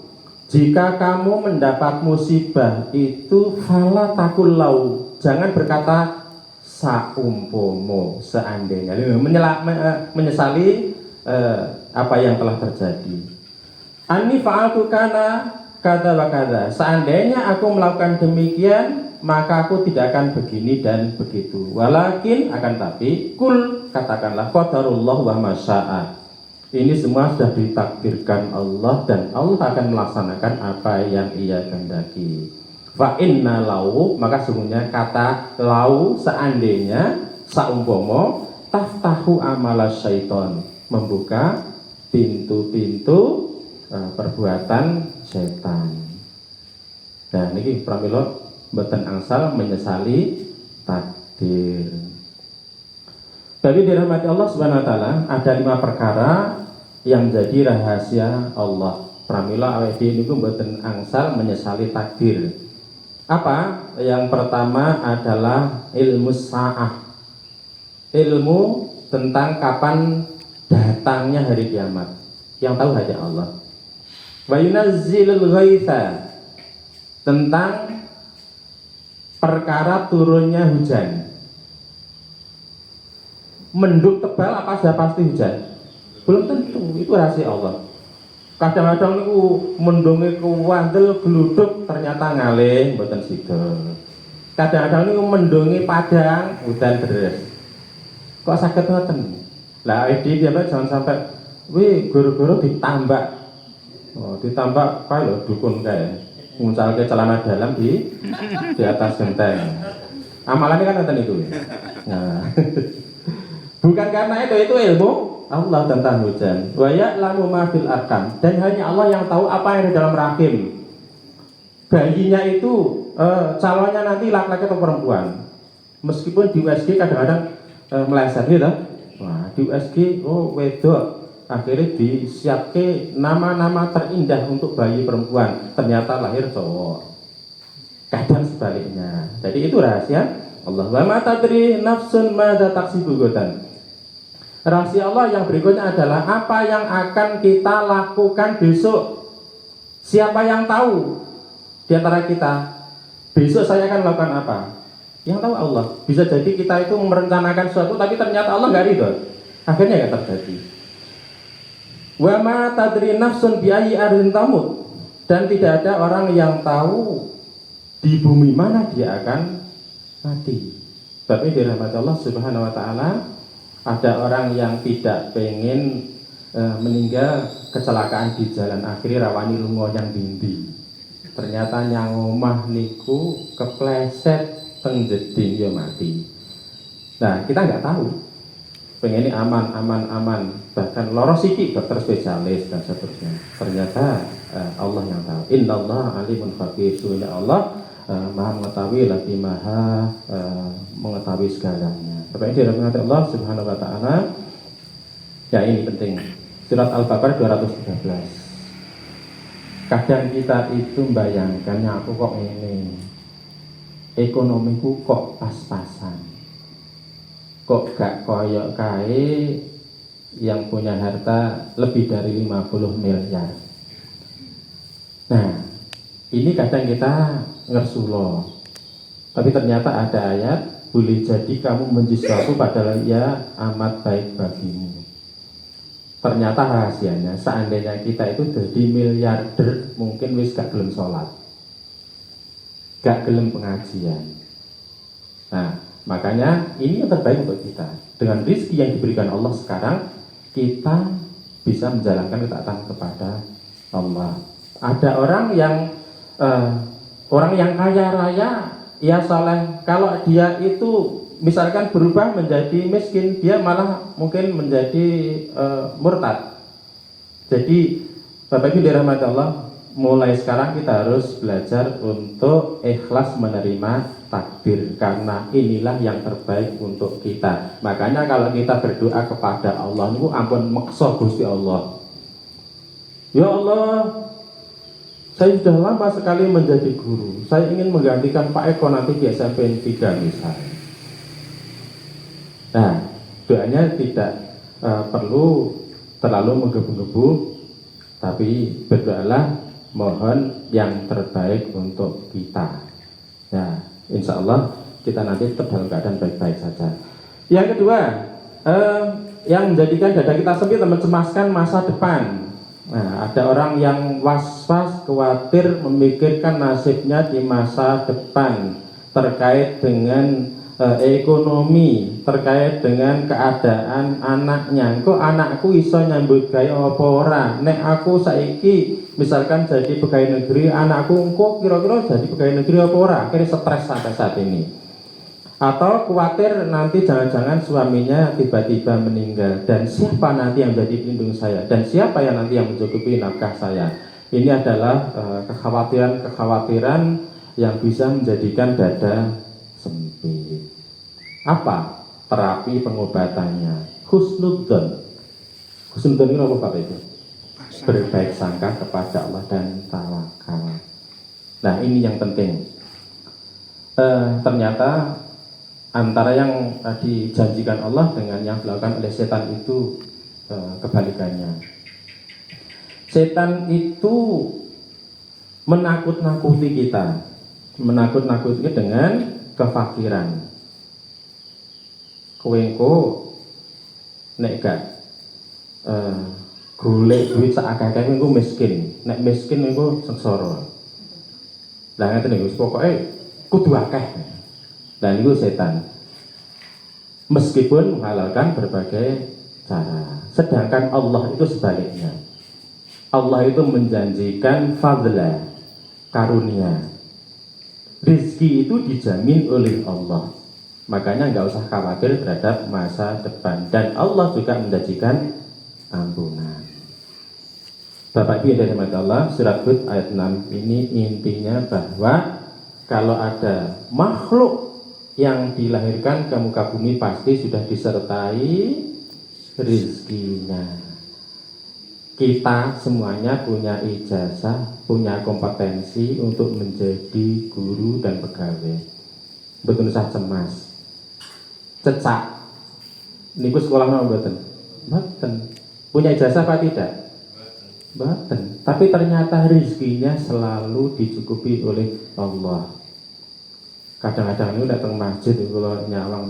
Jika kamu mendapat musibah itu fala taqul lau. Jangan berkata saumpomo, seandainya. Menyesali apa yang telah terjadi. Ani fa'altu kana kata wakada, seandainya aku melakukan demikian maka aku tidak akan begini dan begitu. Walakin akan tapi kul, katakanlah qadarullah wa masya'a. Ini semua sudah ditakdirkan Allah dan Allah akan melaksanakan apa yang Ia kehendaki. Fa inna lau, maka sungguhnya kata lau, seandainya, saumpama taftahu amala syaiton, membuka pintu-pintu perbuatan setan. Nah niki pramila mboten angsal menyesali takdir. Tapi dirahmati Allah Subhanahu wa taala, ada 5 perkara yang menjadi rahasia Allah. Pramila awake dhewe niku mboten angsal menyesali takdir. Apa? Yang pertama adalah ilmu sa'ah. Ilmu tentang kapan datangnya hari kiamat. Yang tahu hanya Allah. Wa yunazzilul ghaitha, tentang perkara turunnya hujan. Mendung tebal apa sudah pasti hujan? Belum tentu, itu rahasia Allah. Kadang-kadang niku mendunge kuwandel gluduk ternyata ngalih mboten sida. Kadang-kadang niku mendunge padang hujan deres. Kok saged ngoten? Lah iki piye jangan sampai guru-guru ditambah. Oh, ditambah kae lho dukun kae. Nguncalke celana dalam di atas genteng. Amalannya kan ngoten itu. Nah. Bukan karena itu ilmu Allah tentang hujan. Wa ya'lamu ma fil arham, dan hanya Allah yang tahu apa yang di dalam rahim. Bayinya itu calonnya nanti laki-laki atau perempuan. Meskipun di USG kadang-kadang meleset gitu. Wah, di USG wedok. Akhirnya disiapke nama-nama terindah untuk bayi perempuan, ternyata lahir cowok. Kadang sebaliknya. Jadi itu rahasia Allah. Wa ma tadri nafsun madza taksibu godan. Rahasia Allah yang berikutnya adalah apa yang akan kita lakukan besok. Siapa yang tahu di antara kita besok saya akan melakukan apa? Yang tahu Allah. Bisa jadi kita itu merencanakan sesuatu tapi ternyata Allah nggak ridho. Akhirnya nggak terjadi. Wa ma tadri nafsun bi ayyi ardin tamut. Dan tidak ada orang yang tahu di bumi mana dia akan mati. Tapi dirahmati Allah Subhanahu wa taala, ada orang yang tidak pengen meninggal kecelakaan di jalan, akhirnya rawani lunga yang dindi. Ternyata nyang omah niku kepleset teng jeding ya mati. Nah, kita nggak tahu. Pengen ini aman, bahkan loro siki dokter spesialis dan seterusnya. Ternyata Allah yang tahu. Innallaha alimun khabir. Sesungguhnya Allah Maha mengetahui, lagi Maha mengetahui segalanya. Bapak ini dirahmati Allah Subhanahu wa taala. Ya, ini penting. Surat Al-Baqarah 213. Kadang kita itu membayangkannya, aku kok ini ekonomiku kok pas-pasan, kok gak koyok kae yang punya harta lebih dari 50 miliar. Nah, ini kadang kita ngersulo, tapi ternyata ada ayat, boleh jadi kamu benci sesuatu padahal ia amat baik bagimu. Ternyata rahasianya, seandainya kita itu jadi miliarder, mungkin wis gak gelem sholat, gak gelem pengajian. Nah, makanya ini yang terbaik untuk kita. Dengan rezeki yang diberikan Allah sekarang, kita bisa menjalankan ketaatan kepada Allah. Ada orang yang kaya raya, ya saleh. Kalau dia itu misalkan berubah menjadi miskin, dia malah mungkin menjadi murtad. Jadi Bapak Ibu dirahmati Allah, mulai sekarang kita harus belajar untuk ikhlas menerima takdir, karena inilah yang terbaik untuk kita. Makanya kalau kita berdoa kepada Allah niku ampun maksa Gusti Allah. Ya Allah, saya sudah lama sekali menjadi guru. Saya ingin menggantikan Pak Eko nanti di SMP 3 misalnya. Nah, doanya tidak perlu terlalu menggebu-gebu, tapi berdoalah mohon yang terbaik untuk kita. Ya, insya Allah kita nanti tetap dalam keadaan baik-baik saja. Yang kedua, yang menjadikan dada kita sempit dan mencemaskan masa depan. Nah, ada orang yang was-was, khawatir, memikirkan nasibnya di masa depan terkait dengan ekonomi, terkait dengan keadaan anaknya. Kok anakku iso nyambut gawe apa ora? Nek aku saiki misalkan jadi pegawai negeri, anakku engko kira-kira jadi pegawai negeri apa ora? Akhirnya stres sampai saat ini. Atau khawatir nanti jangan-jangan suaminya tiba-tiba meninggal, dan siapa nanti yang jadi pelindung saya, dan siapa yang nanti yang mencukupi nafkah saya. Ini adalah kekhawatiran yang bisa menjadikan dada sempit. Apa terapi pengobatannya? Husnudzon. Husnudzon ini apa Bapak Ibu? Berbaik sangka kepada Allah dan tawakal. Nah, ini yang penting. Ternyata antara yang dijanjikan Allah dengan yang dilakukan oleh setan itu kebalikannya. Setan itu menakut-nakuti kita, menakut-nakuti dengan kefakiran. Kowe engko nek gak golek duit sak akeh-akeh engko miskin. Nek miskin engko sengsara. Lah ngeten niku pokoke kudu akeh. Lah niku setan. Meskipun menghalalkan berbagai cara. Sedangkan Allah itu sebaliknya. Allah itu menjanjikan fadla, karunia. Rizki itu dijamin oleh Allah. Makanya nggak usah khawatir terhadap masa depan, dan Allah juga menjanjikan ampunan. Bapak Ibu yang dirahmati Allah, surat Hud ayat 6 ini intinya bahwa kalau ada makhluk yang dilahirkan ke muka bumi pasti sudah disertai rizkinya. Kita semuanya punya ijazah, punya kompetensi untuk menjadi guru dan pegawai. Betul usah cemas. Cecak. Niku sekolah mau mboten? Mboten. Punya ijazah apa tidak? Mboten. Tapi ternyata rezekinya selalu dicukupi oleh Allah. Kadang-kadang ini datang masjid kalau nyawang.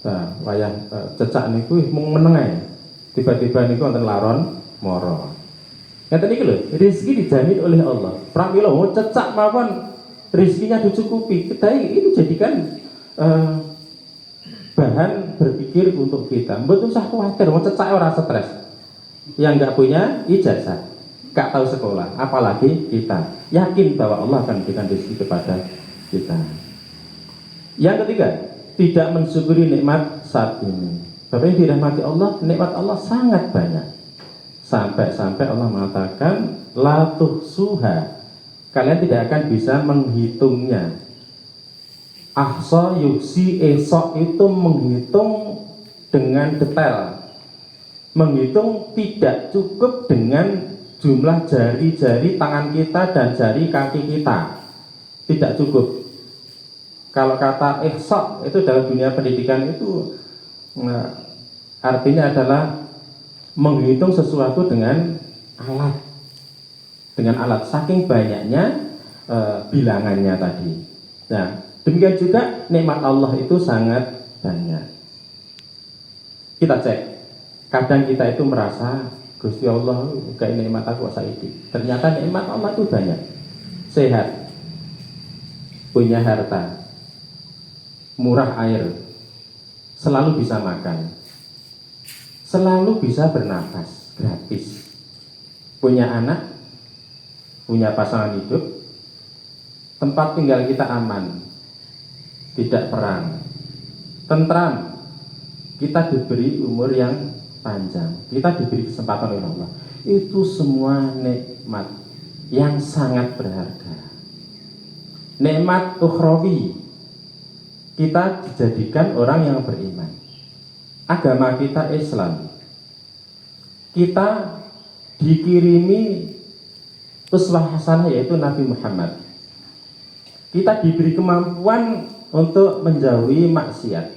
Nah, wayah cecak niku mung meneng ae. Tiba-tiba niku wonten laron moro. Ngeten iki lho, rezeki dijamin oleh Allah. Pramila cecak mawon rezekinya dicukupi. Kita ini jadikan bahan berpikir untuk kita. Mboten usah khawatir, wong cecak ora stres. Yang nggak punya ijazah, nggak tahu sekolah, apalagi kita yakin bahwa Allah akan berikan rezeki kepada kita. Yang ketiga, tidak mensyukuri nikmat saat ini. Bapak yang dirahmati Allah, nikmat Allah sangat banyak. Sampai-sampai Allah mengatakan la tuhsuha, kalian tidak akan bisa menghitungnya. Ahsa yuksi esok itu menghitung dengan detail. Menghitung tidak cukup dengan jumlah jari-jari tangan kita dan jari kaki kita. Tidak cukup. Kalau kata ihsa itu dalam dunia pendidikan itu artinya adalah menghitung sesuatu dengan alat. Dengan alat, saking banyaknya bilangannya tadi. Nah, demikian juga nikmat Allah itu sangat banyak. Kita cek, kadang kita itu merasa Gusti Allah kayak nikmat aku saiki. Ternyata nikmat Allah itu banyak. Sehat, punya harta, murah air, selalu bisa makan, selalu bisa bernapas gratis, punya anak, punya pasangan hidup, tempat tinggal kita aman, tidak perang, tentram, kita diberi umur yang panjang, kita diberi kesempatan oleh Allah. Itu semua nikmat yang sangat berharga. Nikmat ukhrawi, kita dijadikan orang yang beriman. Agama kita Islam. Kita dikirimi uswah hasanah yaitu Nabi Muhammad. Kita diberi kemampuan untuk menjauhi maksiat.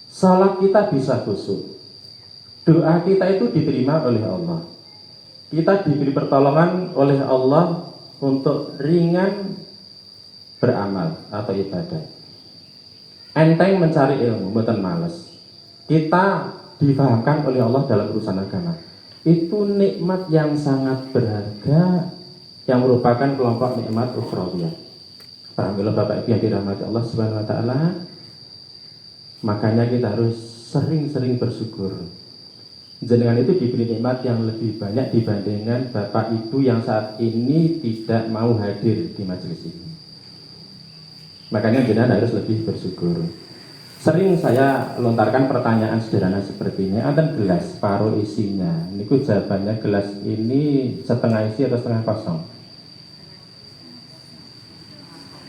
Salat kita bisa khusyuk. Doa kita itu diterima oleh Allah. Kita diberi pertolongan oleh Allah untuk ringan beramal atau ibadah. Enteng mencari ilmu, bukan males. Kita difahamkan oleh Allah dalam urusan agama. Itu nikmat yang sangat berharga yang merupakan kelompok nikmat ukhrawiyah. Alhamdulillah Bapak Ibu yang dirahmati Allah Subhanahu wa taala. Makanya kita harus sering-sering bersyukur. Jenengan itu diberi nikmat yang lebih banyak dibandingkan Bapak Ibu yang saat ini tidak mau hadir di majelis ini. Makanya jenengan harus lebih bersyukur. Sering saya lontarkan pertanyaan sederhana seperti ini. Ada gelas, paruh isinya. Niku jawabannya gelas ini setengah isi atau setengah kosong?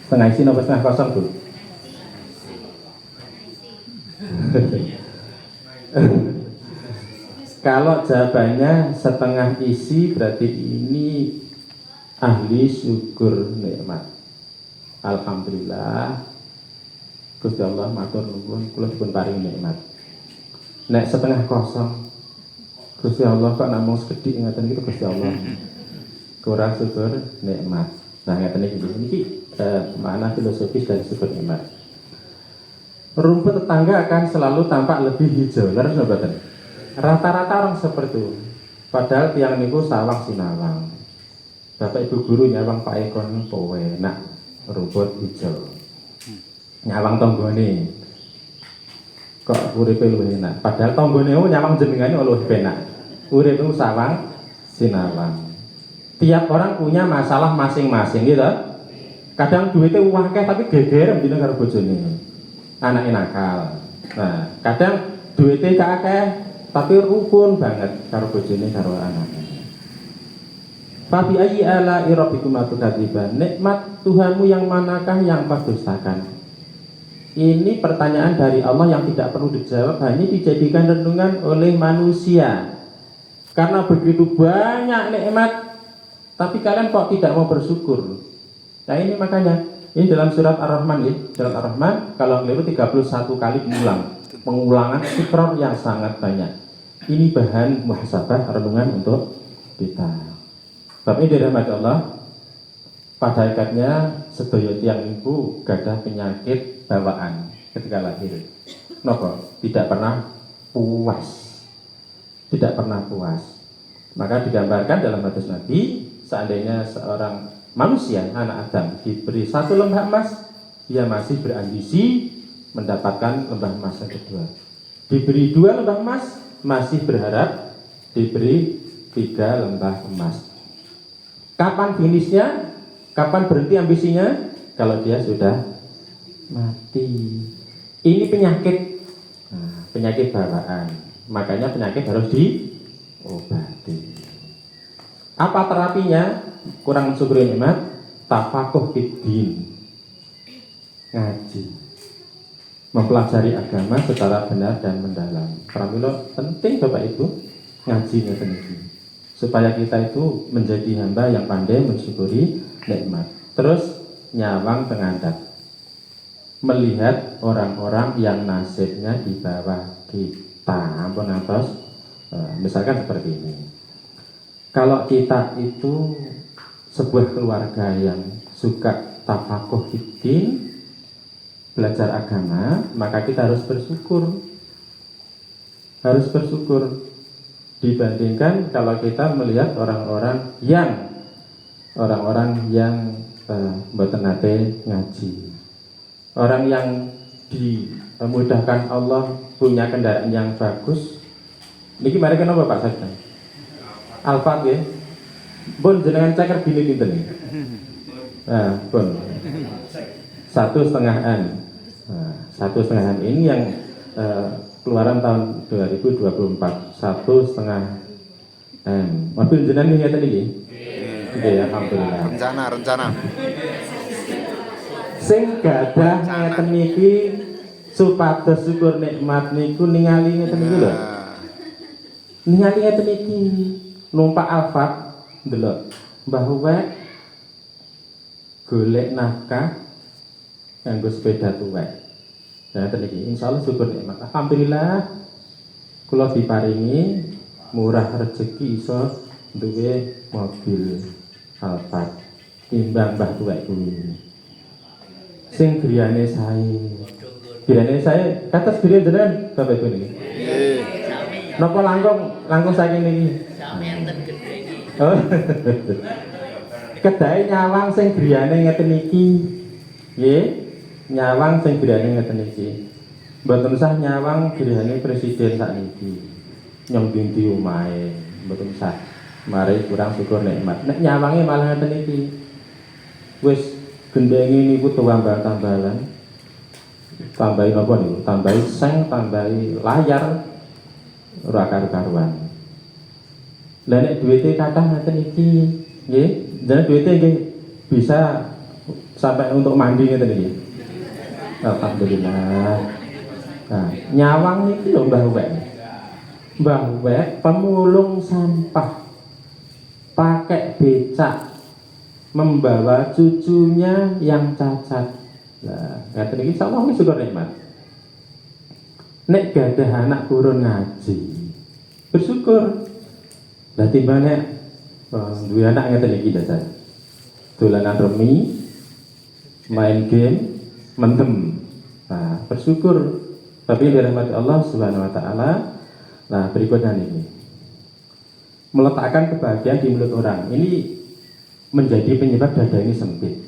Setengah isi atau setengah kosong, Bu? Kalau jawabannya setengah isi berarti ini ahli syukur nikmat. Alhamdulillah Gusti Allah matur nuwun kula dipun paring nikmat. Nek setengah kosong Gusti Allah kok namung sekedhik ngaten iki Gusti Allah. Kurang syukur nikmat. Nah ngaten iki makna filosofis dari syukur nikmat. Rumput tetangga akan selalu tampak lebih hijau, leres mboten? Rata-rata orang seperti itu. Padahal tiang niku sawang sinawang. Bapak Ibu guru nyawang Pak Ekon powe enak rumput hijau. Nyawang tonggone kok uripe luwih enak. Padahal tonggone nyawang jenengane luwih penak. Uripe sawang sinawang. Tiap orang punya masalah masing-masing gitu. Kadang duitnya akeh tapi geger mendina karo bojone. Anake nakal. Nah, kadang duitnya gak akeh tapi rukun banget karo bojone karo anake. Fabi ayyi ala'i rabbikuma tukadziban. Nikmat Tuhanmu yang manakah yang kau dustakan? Ini pertanyaan dari Allah yang tidak perlu dijawab, hanya dijadikan renungan oleh manusia. Karena begitu banyak nikmat, tapi kalian kok tidak mau bersyukur? Nah ini makanya, ini dalam surat Ar-Rahman ya, surat Ar-Rahman kalau keliru 31 kali pengulangan tikrar yang sangat banyak. ini bahan muhasabah renungan untuk kita. Tapi dirahmati Allah, pada hakikatnya sedaya tiyang niku gadah penyakit bawaan ketika lahir. Napa? Tidak pernah puas. Tidak pernah puas. Maka digambarkan dalam hadis Nabi, seandainya seorang manusia, anak Adam, diberi satu lembah emas, ia masih berambisi mendapatkan lembah emas yang kedua. Diberi 2 lembah emas, masih berharap diberi 3 lembah emas. Kapan finishnya? Kapan berhenti ambisinya? Kalau dia sudah mati. Ini penyakit, penyakit bawaan. Makanya penyakit harus diobati. Apa terapinya? Kurang mensyukuri nikmat, tafakuh fiddin, ngaji, mempelajari agama secara benar dan mendalam. Pramila penting Bapak Ibu ngaji ngeten iki, supaya kita itu menjadi hamba yang pandai mensyukuri nikmat. Terus nyawang pengandat, melihat orang-orang yang nasibnya di bawah kita. Ampun atas, misalkan seperti ini. Kalau kita itu sebuah keluarga yang suka tafakuh fiddin, belajar agama, maka kita harus bersyukur. Harus bersyukur dibandingkan kalau kita melihat orang-orang yang mboten nate ngaji. Orang yang dimudahkan Allah punya kendaraan yang bagus. Niki mari kenapa Pak Sajdan? Alfa nggih. Pun jenengan ceker bini pinten niki? Nah, pun. 1,5 N. Nah, 1,5 N ini yang keluaran tahun 2024. 1,5 M. Mobil jenengan ini ngeten iki? Nggih, alhamdulillah. Rencana. Sing gadah ngeten iki supados syukur nikmat niku ningali ngeten iki lho. Ningali ngeten iki numpak Alphard ndelok Mbah Uwek golek nafkah nganggo sepeda tuwek. Nah, ngeten iki insyaallah syukur nikmat. Alhamdulillah kula diparingi murah rezeki iso duwe mobil Alphard timbang Mbah Tuwek kuwi. Sing griyane saya kados griya jenengan Bapak Ibu niki. Nggih. Napa langkung saking niki? Sampeyan gede iki. Oh. Kedahe nyawang sing griyane ngeten iki. Nggih, nyawang sing griyane ngeten iki. Mboten usah nyawang griyane presiden sakniki. Nyong dinti omahe, mboten usah. Mari kurang syukur nikmat. Nek nyawange malah ngeten iki. Wis gendengi niku tambah-tambahan. Tambahi napa niku? Tambahi seng, tambahi layar ora karu-karuan. Lah nek duwite kathah ngeten iki, nggih, jeneng duwite nggih bisa sampai untuk mandi ngeten iki. Alhamdulillah. Nah, nyawang niki lho Mbah Uwek. Mbah Uwek pemulung sampah. Pakai becak membawa cucunya yang cacat. Lah, ngeten iki insyaallah syukur nikmat. Nek gadah anak kurun ngaji, bersyukur. Lah timbane duwe anak ngeten iki dasar. Dolanan remi, main game, mendem. Nah, bersyukur. Tapi dirahmati Allah Subhanahu wa taala. Nah, berikutnya ini. Meletakkan kebahagiaan di mulut orang. Ini menjadi penyebab dada ini sempit.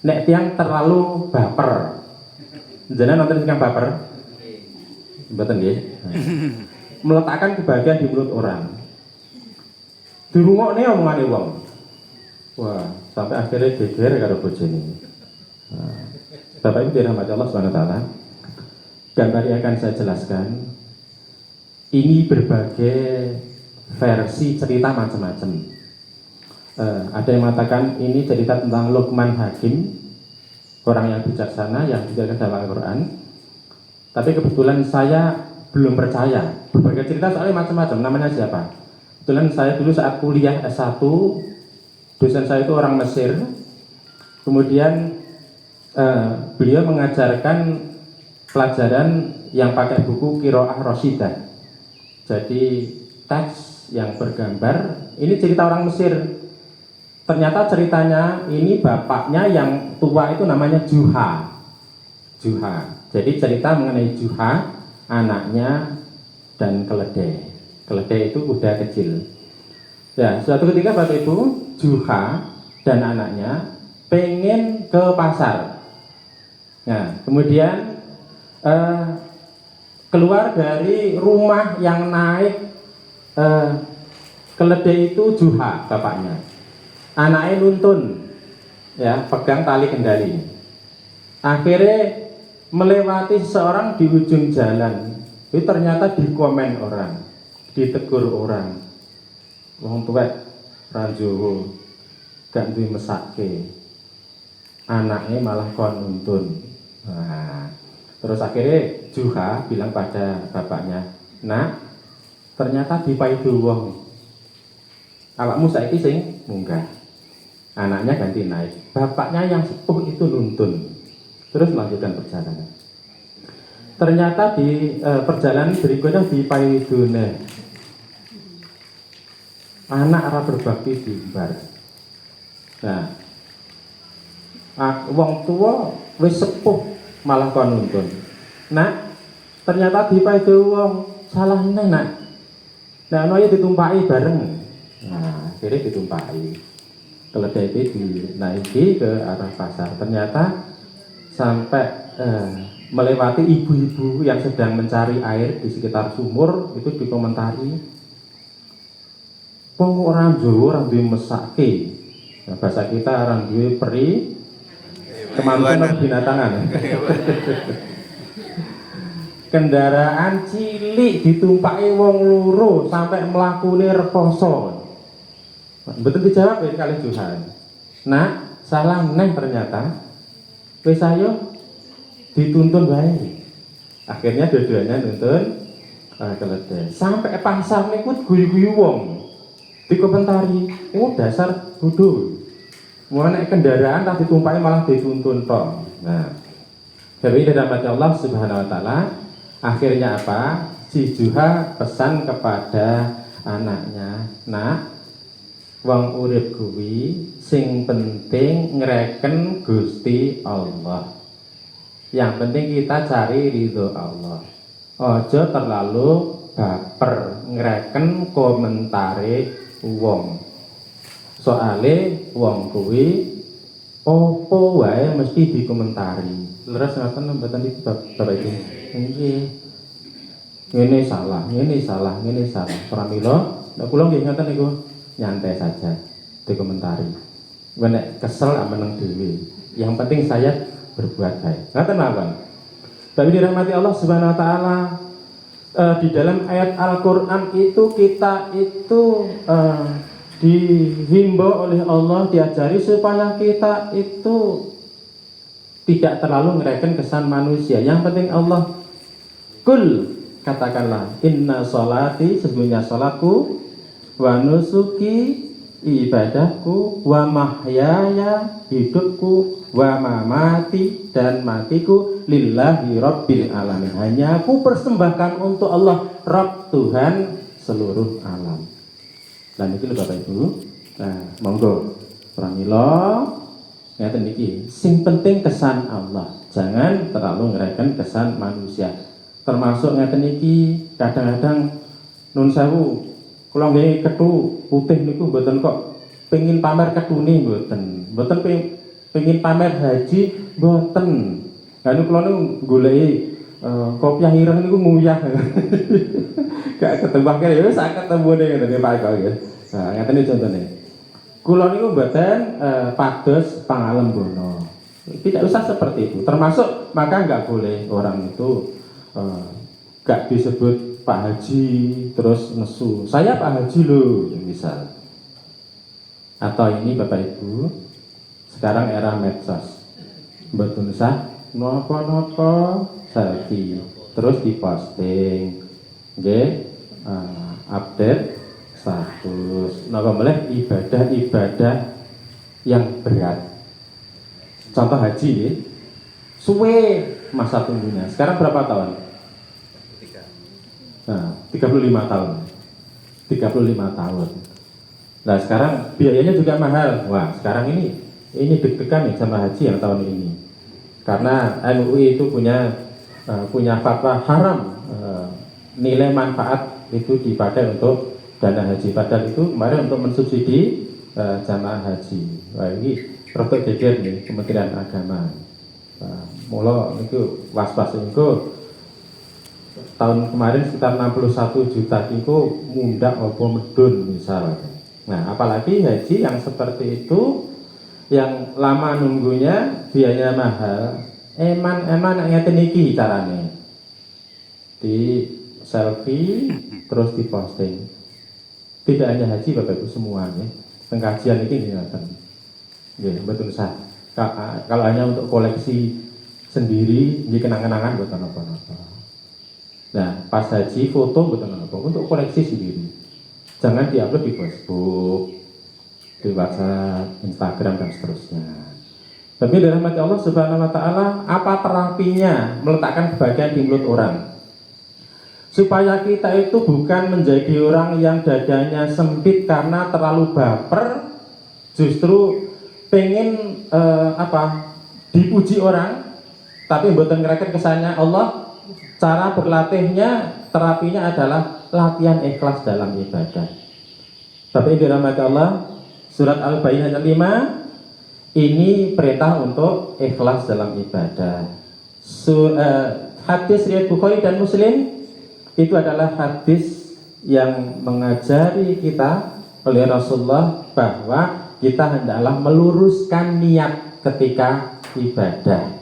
Nek tiang terlalu baper, jenengan nonton sing baper, mboten nggih. Meletakkan kebahagiaan di mulut orang. Dirungokne omongane wong. Wah, sampai akhirnya geger karo bojone. Nah, Bapak Ibu dirahmati Allah Subhanahu wa taala. Gambar yang akan saya jelaskan ini berbagai versi cerita macam-macam. Ada yang mengatakan ini cerita tentang Luqman Hakim, orang yang bijaksana yang dijelaskan dalam Al-Quran. Tapi kebetulan saya belum percaya. Berbagai cerita soalnya macam-macam. Namanya siapa? Kebetulan saya dulu saat kuliah S1, dosen saya itu orang Mesir. Kemudian beliau mengajarkan pelajaran yang pakai buku Qiraah Rasyidah. Jadi teks yang bergambar. Ini cerita orang Mesir. Ternyata ceritanya ini bapaknya yang tua itu namanya Juha. Jadi cerita mengenai Juha, anaknya dan keledai. Keledai itu kuda kecil. Ya, suatu ketika Bapak Ibu, Juha dan anaknya pengen ke pasar. Nah, kemudian keluar dari rumah yang naik keledai itu Juha bapaknya. Anaknya nuntun, ya, pegang tali kendali. Akhirnya melewati seorang di ujung jalan. Itu ternyata dikomen orang, ditegur orang. Wong tuwek ranjowo gak duwe mesake. Anaknya malah kon nuntun. Nah, terus akhirnya Juha bilang pada bapaknya, "Nak, ternyata dipaido wong. Awakmu saiki sing munggah." Anaknya ganti naik. Bapaknya yang sepuh itu nuntun. Terus melanjutkan perjalanan. Ternyata di perjalanan berikutnya dipaidone. Anak ora berbakti diumbar. Nah, wong tua wis sepuh malah kon nuntun. Nak, ternyata dipaido wong, salahne nak. Nah, ono ya ditumpaki bareng. Nah, akhirnya ditumpaki. Keledai itu dinaiki ke arah pasar. Ternyata sampai melewati ibu-ibu yang sedang mencari air di sekitar sumur, itu dikomentari, "Wong orang Jawa orang duwe mesake." Nah, bahasa kita orang duwe peri kemampuan binatangan. Kendaraan cilik ditumpaki wong loro sampai mlakune rekoso. Betul dijawab ya kali Tuhan. Nah, salah neng ternyata. Wis ayo dituntun baik. Akhirnya dua-duanya nuntun keledai. Sampai pasar niku guyu-guyu wong. Dikomentari, "Oh, dasar bodoh. Mau naik kendaraan tak ditumpaki malah dituntun tok." Nah, dari rahmat Allah Subhanahu wa taala, akhirnya apa? Si Juha pesan kepada anaknya, "Nak, wong urip kuwi sing penting ngreken Gusti Allah. Yang penting kita cari ridho Allah. Ojo terlalu baper ngreken komentare wong. Soale wong kuwi opo wae mesti dikomentari." Leres ngoten mboten iki Bapak Ibu. Nggih. Ngene salah, ngene salah, ngene salah. Pramila, nek kula nggih ngoten niku. Nyantai saja dikomentari. Nek kesel meneng dhewe. Yang penting saya berbuat baik. Ngaten mawon. Tapi dirahmati Allah Subhanahu wa taala, di dalam ayat Al-Qur'an itu kita itu dihimbau oleh Allah, diajari supaya kita itu tidak terlalu ngereken kesan manusia. Yang penting Allah, kul, katakanlah, inna sholati, sesungguhnya sholatku, wa nusuki, ibadahku, wa mahyaya, hidupku, wa mamati, dan matiku, lillahi rabbil alamin. Hanya aku persembahkan untuk Allah, Rabb, Tuhan seluruh alam. Dan itu Bapak Ibu. Nah, monggo pramila ngeten iki. Sing penting kesan Allah. Jangan terlalu ngereken kesan manusia. Termasuk ngeten iki, kadang-kadang nun sewu, kula nggih kethu putih niku mboten kok pengin pamer kethune mboten. Mboten pengin pamer haji mboten. Lah niku kula niku goleki kopiah ireng niku nguyah. Gak ketembah kene ya sak ketembune ngene Pak Eko nggih. Nah, ngeten iki contone. Kula niku mboten pados pangalembono. Tidak usah seperti itu. Termasuk maka nggak boleh orang itu nggak disebut Pak Haji terus nesu. Saya Pak Haji loh, misal. Atau ini Bapak Ibu, sekarang era medsos. Mboten usah napa-napa selfie terus diposting. Nggih, update status. Napa boleh ibadah-ibadah yang berat. Contoh haji ya, suwe masa tunggunya. Sekarang berapa tahun? 35 tahun. 35 tahun. Nah sekarang biayanya juga mahal. Wah sekarang ini deg-degan nih sama haji yang tahun ini. Karena MUI itu punya fatwa haram nilai manfaat itu dipakai untuk dana haji. Padahal itu kemarin untuk mensubsidi jamaah haji. Wah ini rada geger nih Kementerian Agama. Mula itu was-was itu tahun kemarin sekitar 61 juta itu mundak apa medun misalnya. Nah apalagi haji yang seperti itu yang lama nunggunya biayanya mahal, eman ngeten iki carane di selfie terus diposting. Tidak hanya haji Bapak Ibu semuanya, pengkajian ini ngeten. Ya betul sah. Kalau hanya untuk koleksi sendiri, ini kenang-kenangan buat apa-apa. Nah, pas haji foto buat apa? Untuk koleksi sendiri. Jangan diupload di Facebook, di WhatsApp, Instagram dan seterusnya. Tapi dalam hati Allah Subhanahu wa taala, apa terapinya meletakkan kebahagiaan di mulut orang? Supaya kita itu bukan menjadi orang yang dadanya sempit karena terlalu baper, justru pengen dipuji orang, tapi mboten ngereken kesannya Allah. Cara berlatihnya, terapinya adalah latihan ikhlas dalam ibadah. Tapi dirahmati Allah, surat Al-Baqarah ayat 5 ini perintah untuk ikhlas dalam ibadah. Hadis riwayat Bukhari dan Muslim itu adalah hadis yang mengajari kita oleh Rasulullah bahwa kita hendaklah meluruskan niat ketika ibadah.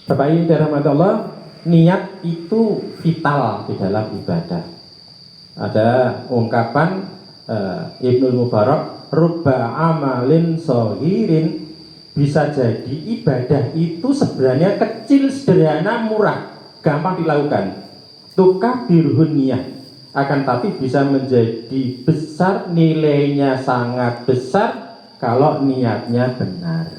Bapak Ibu dirahmati Allah, niat itu vital di dalam ibadah. Ada ungkapan Ibnu Mubarak, rubba amalin sohirin, bisa jadi ibadah itu sebenarnya kecil, sederhana, murah, gampang dilakukan. Tukabirhun niyah, akan tapi bisa menjadi besar, nilainya sangat besar kalau niatnya benar.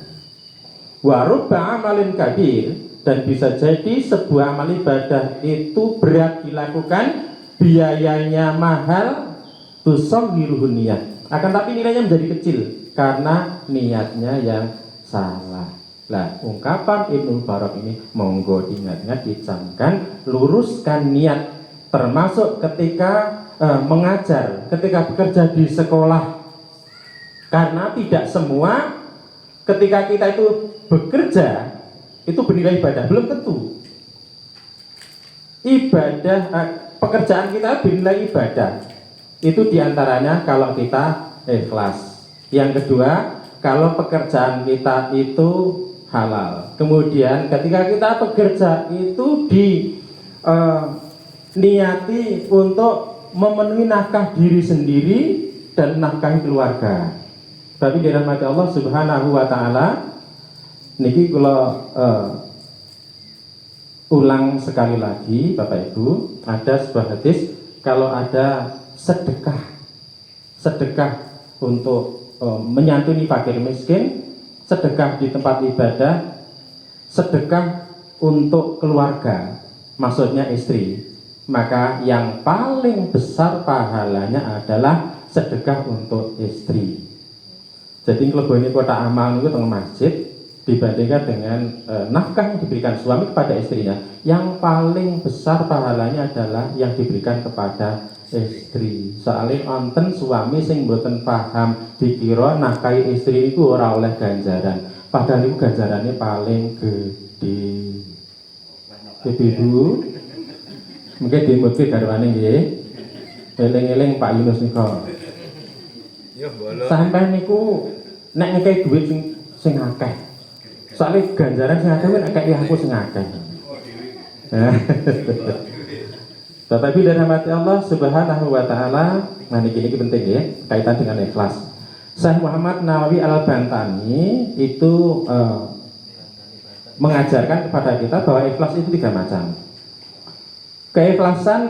Wa rubba amalin kabir, dan bisa jadi sebuah amal ibadah itu berat dilakukan, biayanya mahal, tusawwiruhun niyah, akan tapi nilainya menjadi kecil karena niatnya yang salah. Lah ungkapan Ibnu Barak ini monggo diingat-ingat, dicamkan, luruskan niat, termasuk ketika mengajar, ketika bekerja di sekolah. Karena tidak semua ketika kita itu bekerja itu bernilai ibadah, belum tentu. Pekerjaan kita bernilai ibadah. Itu diantaranya kalau kita ikhlas. Yang kedua, kalau pekerjaan kita itu halal. Kemudian ketika kita bekerja itu niati untuk memenuhi nafkah diri sendiri dan nafkah keluarga. Tapi dirahmati Allah Subhanahu wa taala, niki kula ulang sekali lagi Bapak Ibu, ada sebuah hadis, kalau ada sedekah untuk menyantuni fakir miskin, sedekah di tempat ibadah, sedekah untuk keluarga, maksudnya istri, maka yang paling besar pahalanya adalah sedekah untuk istri. Jadi kalau ini kota amal itu tengah masjid dibandingkan dengan nafkah yang diberikan suami kepada istrinya, yang paling besar pahalanya adalah yang diberikan kepada istri. Soalnya onten suami sing mboten paham dikira nafkahi istri itu ora oleh ganjaran, padahal itu ganjarannya paling gede. Ibu, mungkin dimutke garwane nggih. Eling-eling Pak Yunus nika. Sampai niku nek ngekei duit sing akeh. Soalnya ganjaran sing akeh nek ngekei aku sing akeh. Bapak Ibu dirahmati Allah Subhanahu wa taala, nah ini penting ya, kaitan dengan ikhlas. Syekh Muhammad Nawawi Al-Bantani itu mengajarkan kepada kita bahwa ikhlas itu 3 macam. Keikhlasan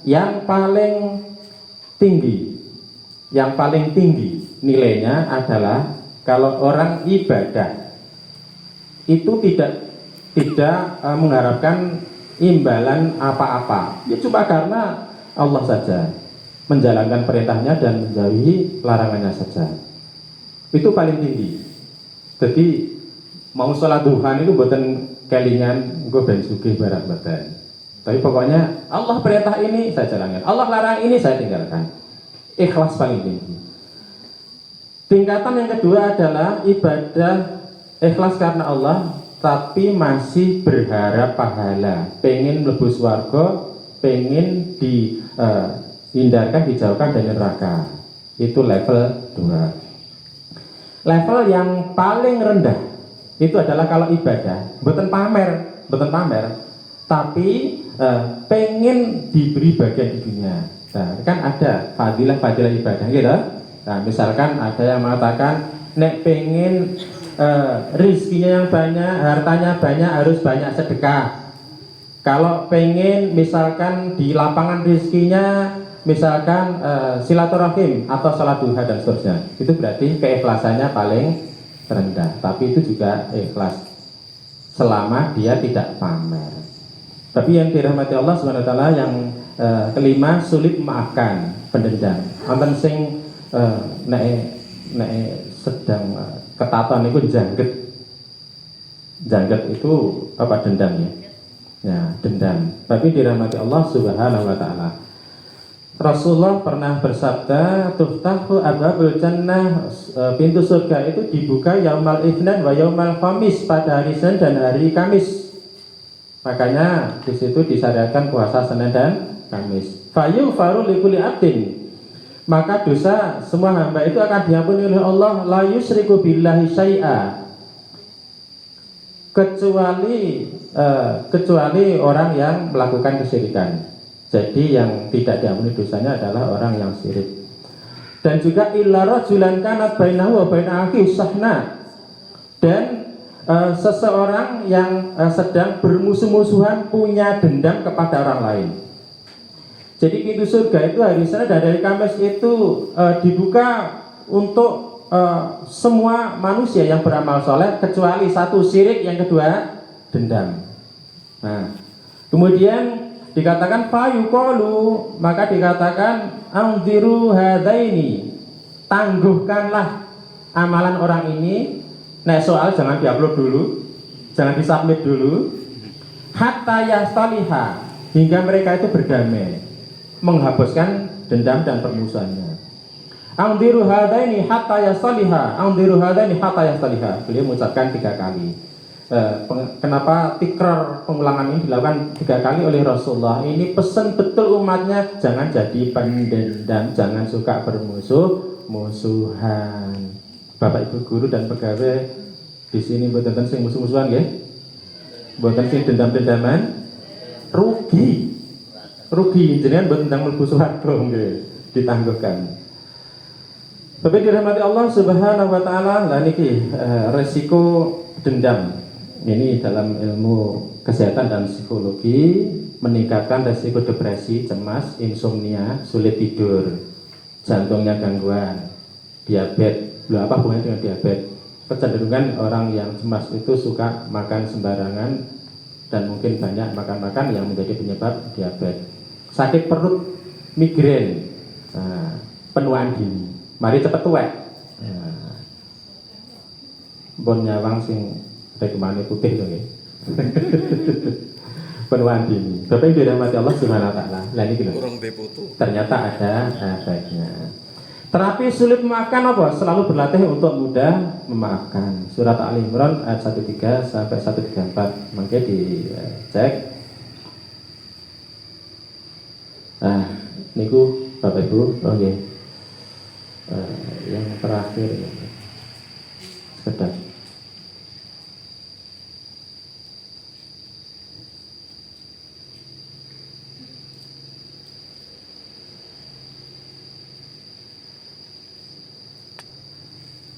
yang paling tinggi nilainya adalah kalau orang ibadah itu tidak mengharapkan imbalan apa-apa. Ya cuma karena Allah saja, menjalankan perintahnya dan menjauhi larangannya saja. Itu paling tinggi. Jadi mau sholat duha itu buatan kelingan gue ben sugih barang badan. Tapi pokoknya Allah perintah ini saya jalankan, Allah larang ini saya tinggalkan. Ikhlas paling tinggi. Tingkatan yang kedua adalah ibadah ikhlas karena Allah, tapi masih berharap pahala, pengen mlebu swarga, pengen dihindarkan, dijauhkan dari neraka. Itu level 2. Level yang paling rendah itu adalah kalau ibadah bukan pamer, tapi pengen diberi bagian di dunia. Nah, kan ada fadilah ibadah gitu. Nah, misalkan ada yang mengatakan nek pengen rizkinya yang banyak, hartanya banyak, harus banyak sedekah. Kalau pengen misalkan di lapangan rizkinya misalkan silaturahim atau salat duha dan seterusnya, itu berarti keikhlasannya paling rendah. Tapi itu juga ikhlas selama dia tidak pamer. Tapi yang dirahmati Allah SWT yang kelima, sulit memaafkan, pendendam. Wonten sing nek sedang ketaton itu jangget itu apa, dendam ya? Ya, dendam. Tapi dirahmati Allah Subhanahu wa taala. Rasulullah pernah bersabda, tuftahu abwabul jannah, pintu surga itu dibuka yaumal itsnin wa yaumal khamis, pada hari Senin dan hari Kamis. Makanya di situ disyariatkan puasa Senin dan Kamis. Fayu faru likulli abdin, maka dosa semua hamba itu akan diampuni oleh Allah, la yusyriku billahi syai'a, kecuali orang yang melakukan kesyirikan. Jadi yang tidak diampuni dosanya adalah orang yang syirik. Dan juga illa rajulan kanat bainahu wa baina akhihi sahna, dan seseorang yang sedang bermusuh-musuhan, punya dendam kepada orang lain. Jadi pintu surga itu hari Senin dan hari Kamis itu dibuka untuk semua manusia yang beramal soleh, kecuali satu syirik, yang kedua dendam. Nah, kemudian dikatakan fayuqalu, maka dikatakan anziru hadaini, tangguhkanlah amalan orang ini. Nah, soal jangan diupload dulu, jangan disubmit dulu, hatta yastaliha, hingga mereka itu berdamai, menghapuskan dendam dan permusuhannya. Anziru hadaini hatta yastaliha, anziru hadaini hatta yastaliha. Beliau mengucapkan 3 kali. Kenapa tikrar pengulangan ini dilakukan 3 kali oleh Rasulullah? Ini pesan betul umatnya, jangan jadi pendendam, jangan suka bermusuhan. Bapak Ibu guru dan pegawai di sini mboten sing musuh-musuhan nggih. Mboten sing dendam-dendaman. Rugi jenengan mboten tentang mlebu swarga nggih, ditangguhkan. Tapi dirahmati Allah Subhanahu wa taala, lah niki resiko dendam. Ini dalam ilmu kesehatan dan psikologi meningkatkan resiko depresi, cemas, insomnia, sulit tidur, jantungnya gangguan, diabetes. Loh, apa hubungannya dengan diabetes? Kecenderungan orang yang cemas itu suka makan sembarangan dan mungkin banyak makan-makan yang menjadi penyebab diabetes. Sakit perut, migrain, penuaan dini. Mari cepet tuwek. Bon nyawang sing regemane putih to nggih. Penuaan dini. Bapak yang dirahmati Allah Subhanahu wa taala. Lah niki lho. Ternyata ada efeknya. Terapi sulit memaafkan apa? Selalu berlatih untuk mudah memaafkan. Surat Ali Imran ayat 13 sampai 134. Mangke dicek. Niku Bapak Ibu, nggih. Yang terakhir sekedar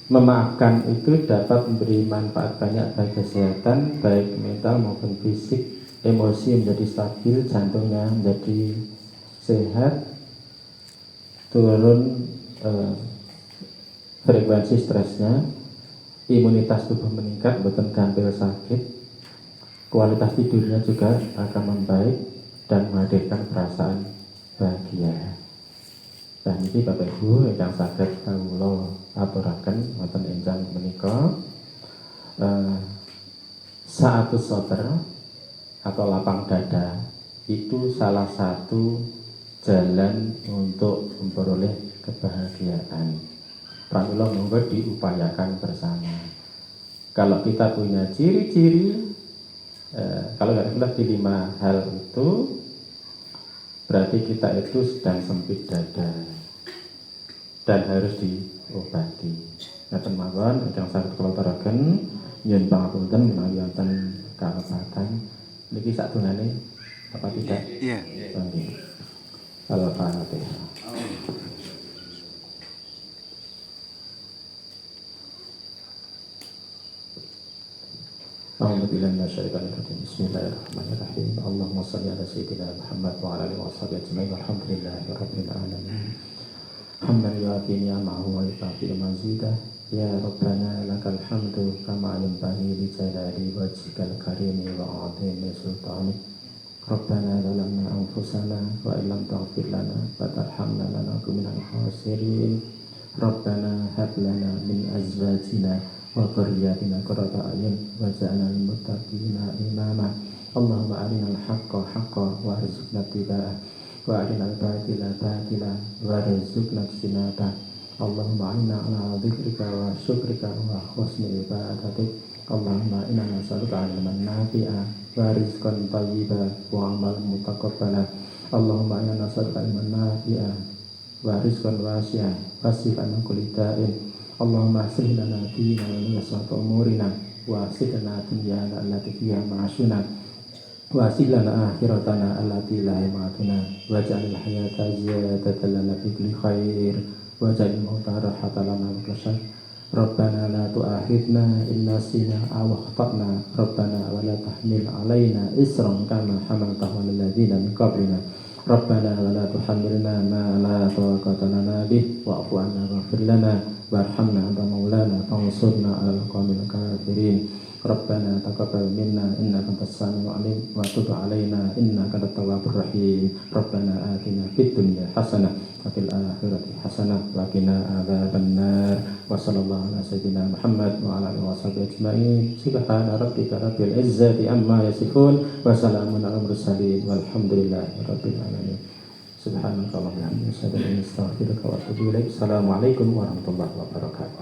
memaafkan itu dapat memberi manfaat banyak bagi kesehatan, baik mental maupun fisik. Emosi menjadi stabil, jantungnya menjadi sehat, turun frekuensi stresnya, imunitas tubuh meningkat, boten gampil sakit, kualitas tidurnya juga akan membaik dan menghadirkan perasaan bahagia. Dan ini Bapak Ibu yang saged kawula aturaken wonten enjang menika sa'atus sadr atau lapang dada itu salah satu jalan untuk memperoleh kebahagiaan. Pramila monggo diupayakan bersama. Kalau kita punya ciri-ciri, kalau nggak di 5 hal itu, berarti kita itu sedang sempit dada dan harus diobati. Ngaten mawon ingkang saged kula aturaken nyuwun pangapunten menawi wonten kalepatan niki sadurunge apa tidak? Iya. Nggih. Al-Fatihah. A'udzubillahi minasyaitonir rajim. Bismillahirrahmanirrahim. Allahumma shalli ala sayyidina Muhammad wa ala alihi washabihi ajmain. Alhamdulillahirabbil alamin. Hamdan yu'ati ni'amahu wa yukafi mazidah. Ya Rabbana lakal hamdu kama yanbaghi li jalali wajhikal karimi wa 'azimi sultanik. Rabbana zalamna anfusana wa illam taghfir lana wa tarhamna lanakunanna minal khasirin. Rabbana hab lana min azwajina wa dhurriyyatina qurrata a'yun waj'alna lil muttaqina imama. Allahumma arinal haqqo haqqan warzuqna ittiba'ah wa arinal batila batila warzuqna ijtinabah. Allahumma inna ala dzikrika wa syukrika wa husni ibadatik. Allahumma inna nas'aluka 'ilman nafi'a wa rizqan thayyiban wa 'amalan mutaqabbala. Allahumma inna nas'aluka 'ilman nafi'a wa rizqan wasi'an wa shifaan min kulli da'in. Allahumma aslih lana dinana wa yasrata umurina wa aslih lana dunyana allati fiha ma'ashuna wa aslih lana akhiratana allati la yamatuna waj'alil hayata ziyadatan lana fi kulli khair waj'alil mauta rahatan lana min kulli syarr. Rabbana la tu'akhidna in nasina aw akhtana. Rabbana wa la tahmil 'alaina isran kama hamaltahu 'alal ladzina min qablina. Rabbana wa la tuhammilna ma la taqata lana bih wa'fu 'anna waghfir lana warhamna anta maulana fansurna 'alal qawmil kafirin. Rabbana taqabbal minna innaka antas samiul 'alim wa tub 'alaina innaka antat tawwabur rahim. Rabbana atina fid dunya hasanah wa fil akhirati hasanah wa qina adzabannar. Wa sallallahu ala sayyidina Muhammad wa ala alihi washabihi ajmain. Subhana rabbika rabbil izzati amma yasifun wa salamun alal mursalin walhamdulillahi rabbil alamin. Subhanakallahumma wa bihamdika asyhadu an la ilaha illa anta astaghfiruka wa atubu ilaik. Assalamualaikum warahmatullahi wabarakatuh.